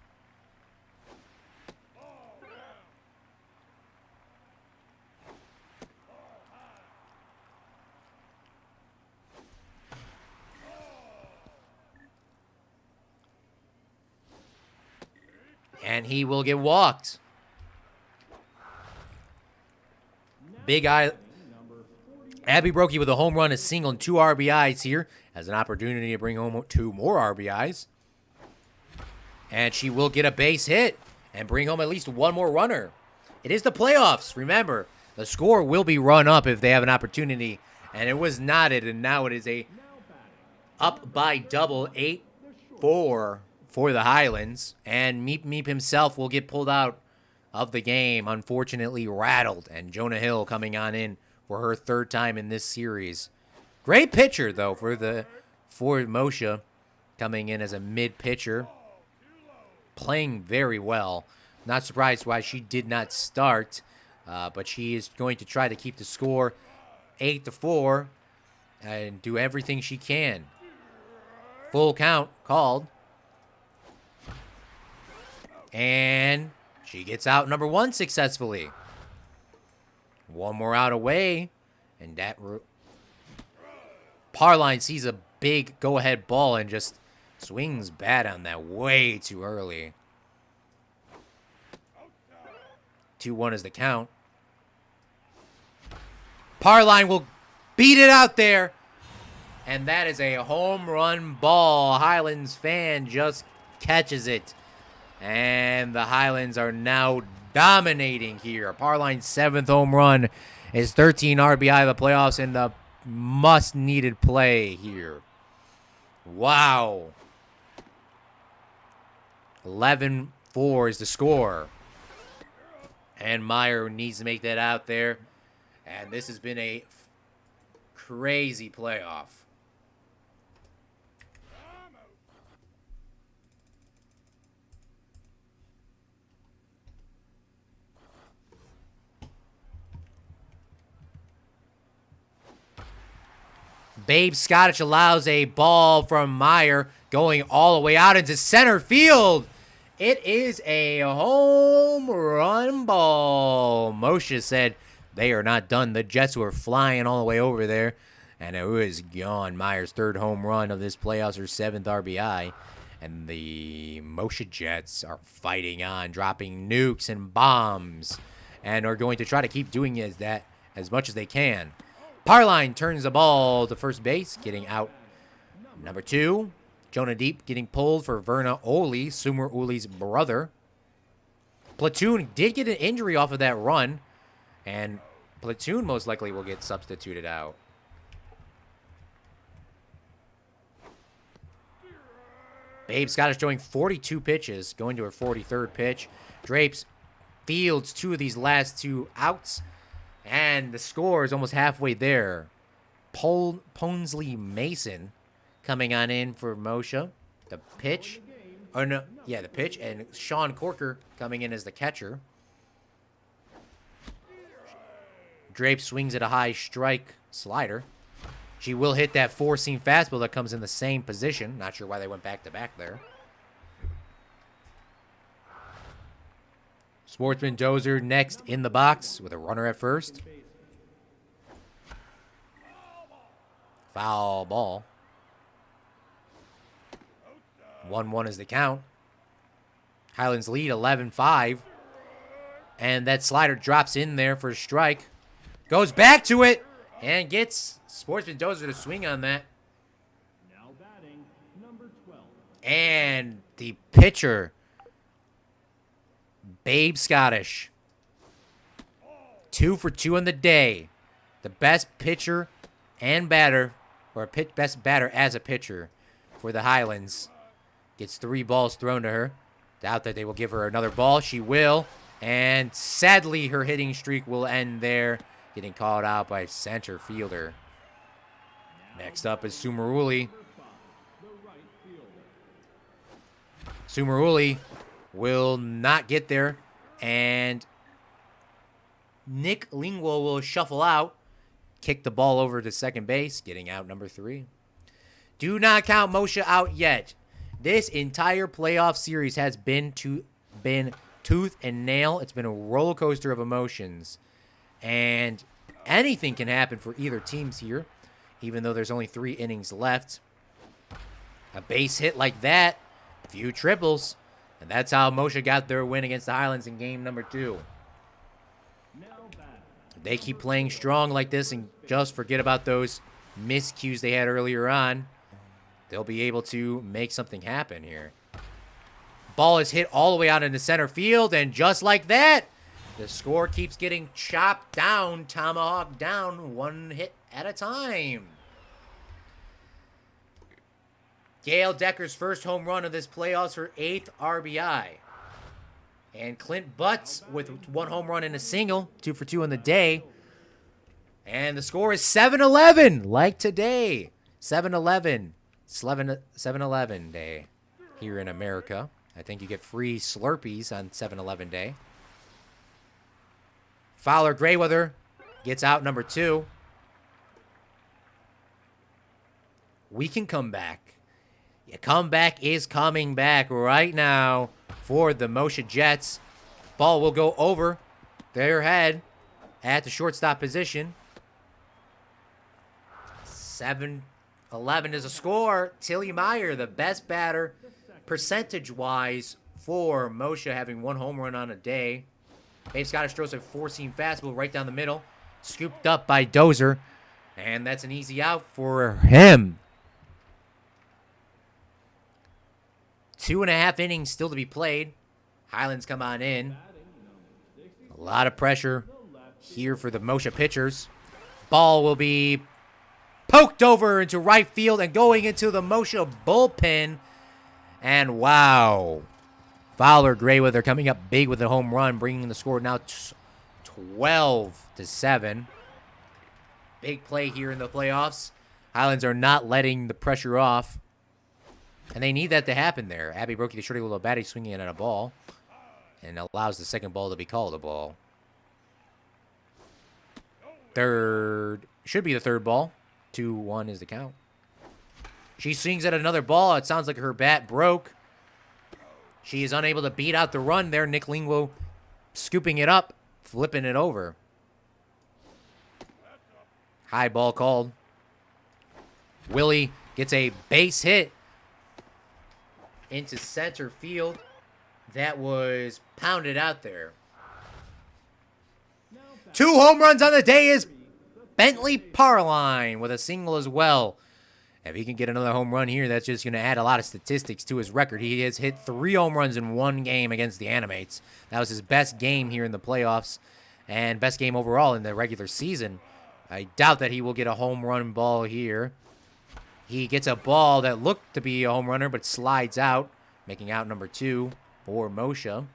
And he will get walked. Big Eye. Abby Brokey with a home run, a single, and 2 RBIs here. Has an opportunity to bring home 2 more RBIs. And she will get a base hit and bring home at least 1 more runner. It is the playoffs. Remember, the score will be run up if they have an opportunity. And it was knotted, and now it is a up by double, 8-4 for the Highlands. And Meep Meep himself will get pulled out of the game, unfortunately rattled. And Jonah Hill coming on in for her 3rd time in this series. Great pitcher, though, for Mosha, coming in as a mid-pitcher. Playing very well. Not surprised why she did not start, but she is going to try to keep the score 8-4 and do everything she can. Full count called. And she gets out number 1 successfully. 1 more out away, and that Parline sees a big go-ahead ball and just swings bad on that way too early. 2-1 is the count. Parline will beat it out there, and that is a home run ball. Highlands fan just catches it, and the Highlands are now dominating here. Parline's 7th home run is 13 RBI of the playoffs and the must-needed play here. Wow. 11-4 is the score. And Meyer needs to make that out there. And this has been a crazy playoff. Babe Scottish allows a ball from Meyer going all the way out into center field. It is a home run ball. Mosha said they are not done. The Jets were flying all the way over there. And it was gone. Myers' third home run of this playoffs, her 7th RBI. And the Mosha Jets are fighting on, dropping nukes and bombs, and are going to try to keep doing that as much as they can. Parline turns the ball to first base, getting out number 2. Jonah Deep getting pulled for Verna Oli, Sumer Uli's brother. Platoon did get an injury off of that run, and Platoon most likely will get substituted out. Babe Scottish throwing 42 pitches, going to her 43rd pitch. Drapes fields 2 of these last 2 outs, and the score is almost halfway there. Ponsley Mason coming on in for Mosha. The pitch. Oh, no. Yeah, the pitch. And Sean Corker coming in as the catcher. Drapes swings at a high strike slider. She will hit that 4-seam fastball that comes in the same position. Not sure why they went back-to-back there. Sportsman Dozer next in the box with a runner at first. Foul ball. 1-1 is the count. Highlands lead 11-5. And that slider drops in there for a strike. Goes back to it and gets Sportsman Dozer to swing on that. Now batting, number 12. And the pitcher, Babe Scottish. 2 for 2 on the day. The best pitcher and batter, or best batter as a pitcher for the Highlands. Gets 3 balls thrown to her. Doubt that they will give her another ball. She will. And sadly, her hitting streak will end there. Getting called out by center fielder. Next up is Sumeruli. Sumeruli will not get there. And Nick Lingwo will shuffle out. Kick the ball over to second base. Getting out number 3. Do not count Mosha out yet. This entire playoff series has been tooth and nail. It's been a roller coaster of emotions. And anything can happen for either teams here, even though there's only 3 innings left. A base hit like that, a few triples, and that's how Mosha got their win against the Highlands in game number 2. If they keep playing strong like this and just forget about those miscues they had earlier on, they'll be able to make something happen here. Ball is hit all the way out into center field, and just like that, the score keeps getting chopped down, tomahawk down, 1 hit at a time. Gail Decker's first home run of this playoffs, her 8th RBI. And Clint Butts with 1 home run and a single, 2 for 2 on the day. And the score is 7-11, like today. 7-11. 7-11 day here in America. I think you get free Slurpees on 7-11 day. Fowler Grayweather gets out number 2. We can come back. Your comeback is coming back right now for the Mosha Jets. Ball will go over their head at the shortstop position. 7-11 is a score. Tilly Meyer, the best batter percentage-wise for Mosha, having 1 home run on a day. Babe Scottish throws a 4-seam fastball right down the middle. Scooped up by Dozer. And that's an easy out for him. 2.5 innings still to be played. Highlands come on in. A lot of pressure here for the Mosha pitchers. Ball will be poked over into right field and going into the Mosha bullpen. And wow. Fowler Grayweather coming up big with a home run, bringing the score now 12-7. Big play here in the playoffs. Highlands are not letting the pressure off. And they need that to happen there. Abby Brokey, the shorty little baddie, swinging in at a ball. And allows the second ball to be called a ball. Third. Should be the third ball. 2-1 is the count. She swings at another ball. It sounds like her bat broke. She is unable to beat out the run there. Nick Lingwo scooping it up. Flipping it over. High ball called. Willie gets a base hit into center field. That was pounded out there. 2 home runs on the day is Bentley Parline with a single as well. If he can get another home run here, that's just going to add a lot of statistics to his record. He has hit 3 home runs in 1 game against the Animates. That was his best game here in the playoffs and best game overall in the regular season. I doubt that he will get a home run ball here. He gets a ball that looked to be a home runner, but slides out, making out number 2 for Mosha.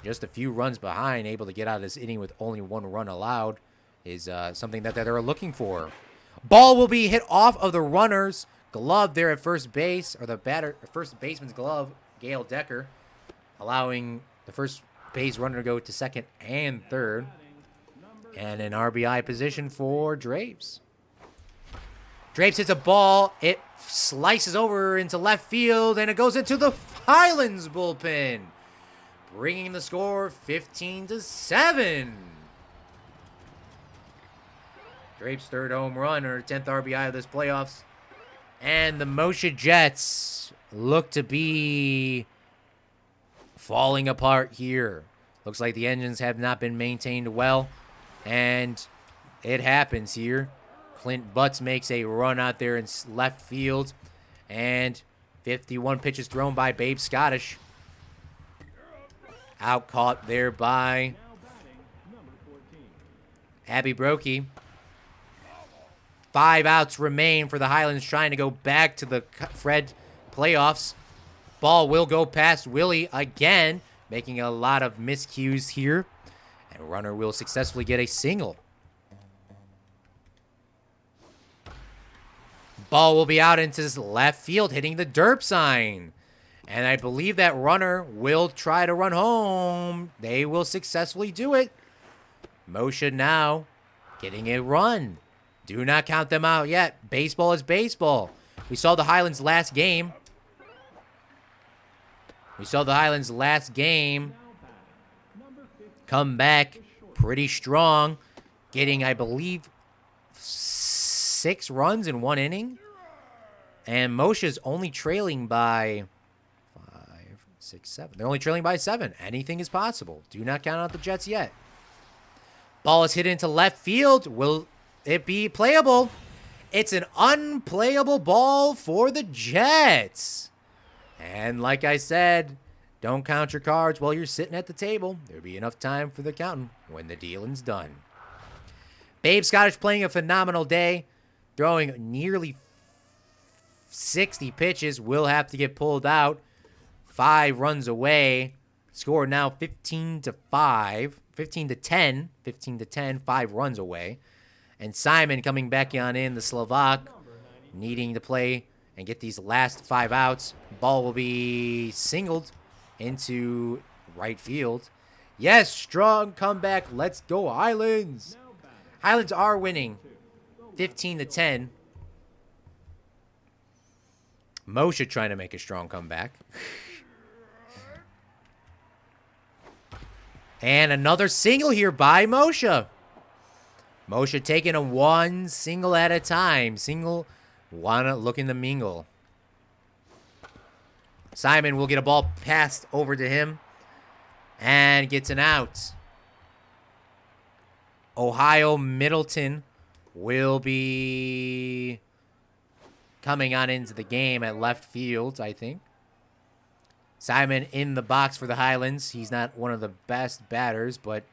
Just a few runs behind, able to get out of this inning with only 1 run allowed is something that they're looking for. Ball will be hit off of the runner's glove there at first base, or the first baseman's glove, Gale Decker, allowing the first base runner to go to second and third. And an RBI position for Drapes. Drapes hits a ball. It slices over into left field, and it goes into the Highlands bullpen, bringing the score 15-7. Drapes' 3rd home run, or 10th RBI of this playoffs. And the Mosha Jets look to be falling apart here. Looks like the engines have not been maintained well, and it happens here. Clint Butts makes a run out there in left field, and 51 pitches thrown by Babe Scottish. Out caught there by Abby Brokey. 5 outs remain for the Highlands, trying to go back to the Fred playoffs. Ball will go past Willie again, making a lot of miscues here. And runner will successfully get a single. Ball will be out into his left field, hitting the derp sign. And I believe that runner will try to run home. They will successfully do it. Mosha now getting a run. Do not count them out yet. Baseball is baseball. We saw the Highlands last game. Come back pretty strong. Getting, I believe, 6 runs in 1 inning. And Mosha's only trailing by 5, 6, 7. They're only trailing by 7. Anything is possible. Do not count out the Jets yet. Ball is hit into left field. Will it be playable? It's an unplayable ball for the Jets. And like I said, don't count your cards while you're sitting at the table. There'll be enough time for the counting when the dealing's done. Babe Scottish playing a phenomenal day, throwing nearly 60 pitches. Will have to get pulled out. 5 runs away. Score now 15-5. 15-10. 5 runs away. And Simon coming back on in, the Slovak, needing to play and get these last 5 outs. Ball will be singled into right field. Yes, strong comeback. Let's go, Highlands. Highlands are winning 15-10. Mosha trying to make a strong comeback. And another single here by Mosha. Mosha taking a 1 single at a time. Single, wanna looking to mingle. Simon will get a ball passed over to him and gets an out. Ohio Middleton will be coming on into the game at left field, I think. Simon in the box for the Highlands. He's not one of the best batters, but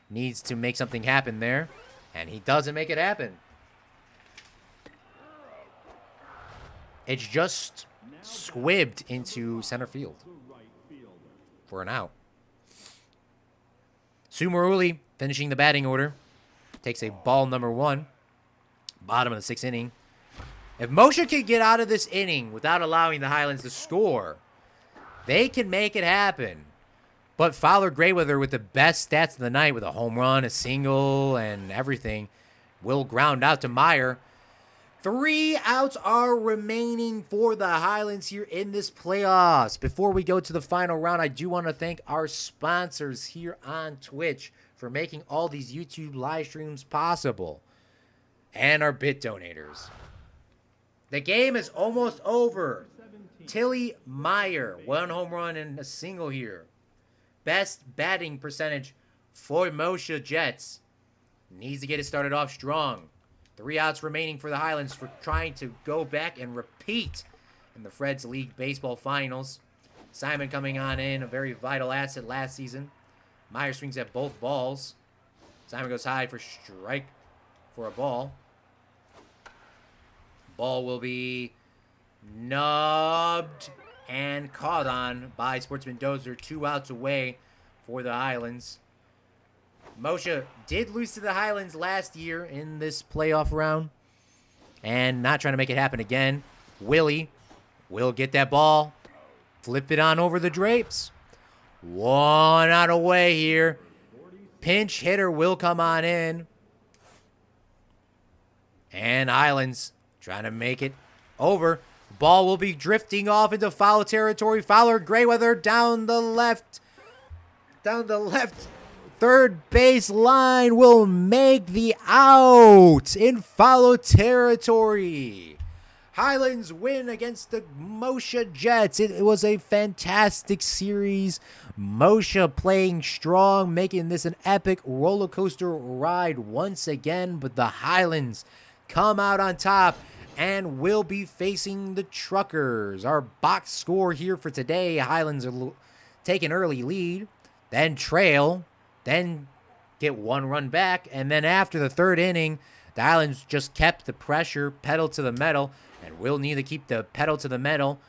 needs to make something happen there. And he doesn't make it happen. It's just squibbed into center field for an out. Sumaruli finishing the batting order. Takes a ball number 1. Bottom of the 6th inning. If Mosha can get out of this inning without allowing the Highlands to score, they can make it happen. But Fowler Grayweather, with the best stats of the night, with a home run, a single, and everything, will ground out to Meyer. 3 outs are remaining for the Highlands here in this playoffs. Before we go to the final round, I do want to thank our sponsors here on Twitch for making all these YouTube live streams possible, and our bit donators. The game is almost over. Tilly Meyer, 1 home run and a single here. Best batting percentage for Mosha Jets. Needs to get it started off strong. 3 outs remaining for the Highlands for trying to go back and repeat in the Freds League Baseball Finals. Simon coming on in, a very vital asset last season. Meyer swings at both balls. Simon goes high for strike for a ball. Ball will be nubbed and caught on by Sportsman Dozer. 2 outs away for the Highlands. Mosha did lose to the Highlands last year in this playoff round. And not trying to make it happen again. Willie will get that ball. Flip it on over the drapes. 1 out away here. Pinch hitter will come on in. And Highlands trying to make it over. Ball will be drifting off into foul territory. Fowler Grayweather down the left. Third base line will make the out in foul territory. Highlands win against the Mosha Jets. It was a fantastic series. Mosha playing strong, making this an epic roller coaster ride once again. But the Highlands come out on top and will be facing the Truckers. Our box score here for today: Highlands are take an early lead, then trail, then get 1 run back, and then after the 3rd inning, the Highlands just kept the pressure, pedal to the metal, and will need to keep the pedal to the metal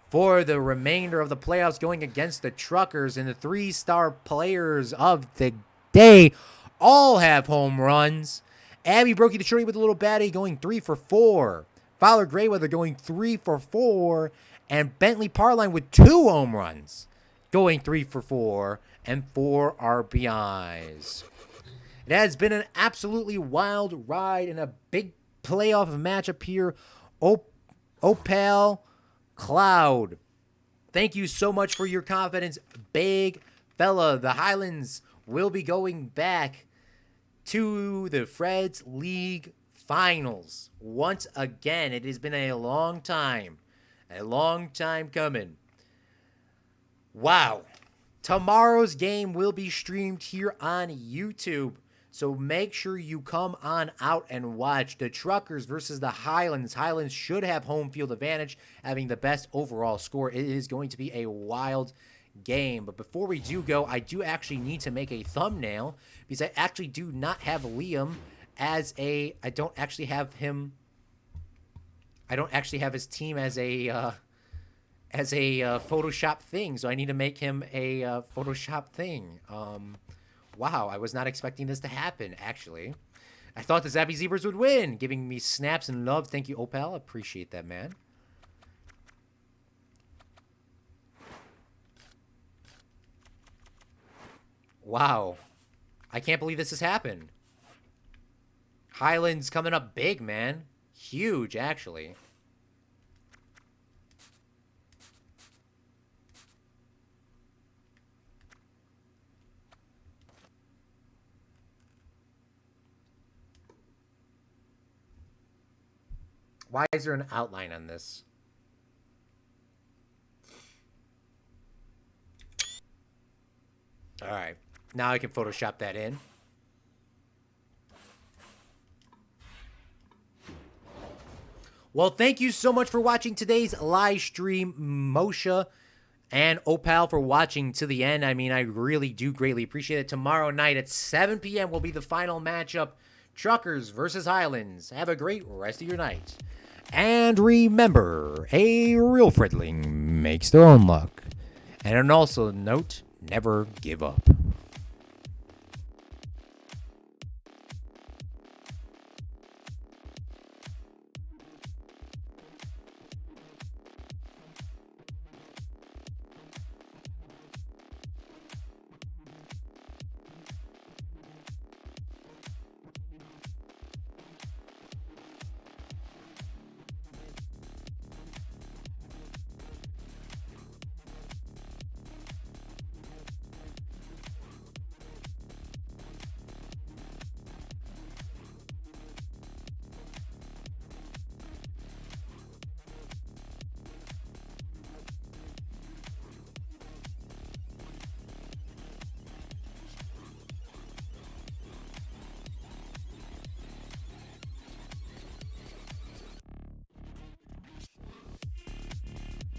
for the remainder of the playoffs going against the Truckers. And the 3-star players of the day all have home runs. Abby Brokey the Shorty with a little baddie going 3 for 4. Fowler Grayweather going 3 for 4. And Bentley Parline with 2 home runs going 3 for 4 and 4 RBIs. It has been an absolutely wild ride and a big playoff matchup here. Opal, Claude, thank you so much for your confidence, big fella. The Highlands will be going back to the Freds League Finals once again. It has been a long time coming. Wow. Tomorrow's game will be streamed here on YouTube, so make sure you come on out and watch the Truckers versus the Highlands. Highlands should have home field advantage, having the best overall score. It is going to be a wild game. But before we do go, I do actually need to make a thumbnail because I actually do not have Liam as a... I don't actually have his team as a Photoshop thing, so I need to make him a Photoshop thing. Wow, I was not expecting this to happen, actually. I thought the Zappy Zebras would win, giving me snaps and love. Thank you, Opal. Appreciate that, man. Wow. I can't believe this has happened. Highlands coming up big, man. Huge, actually. Why is there an outline on this? All right. Now I can Photoshop that in. Well, thank you so much for watching today's live stream, Mosha and Opal, for watching to the end. I mean, I really do greatly appreciate it. Tomorrow night at 7 p.m. will be the final matchup. Truckers versus Highlands. Have a great rest of your night. And remember, a real Fredling makes their own luck. And also note, never give up.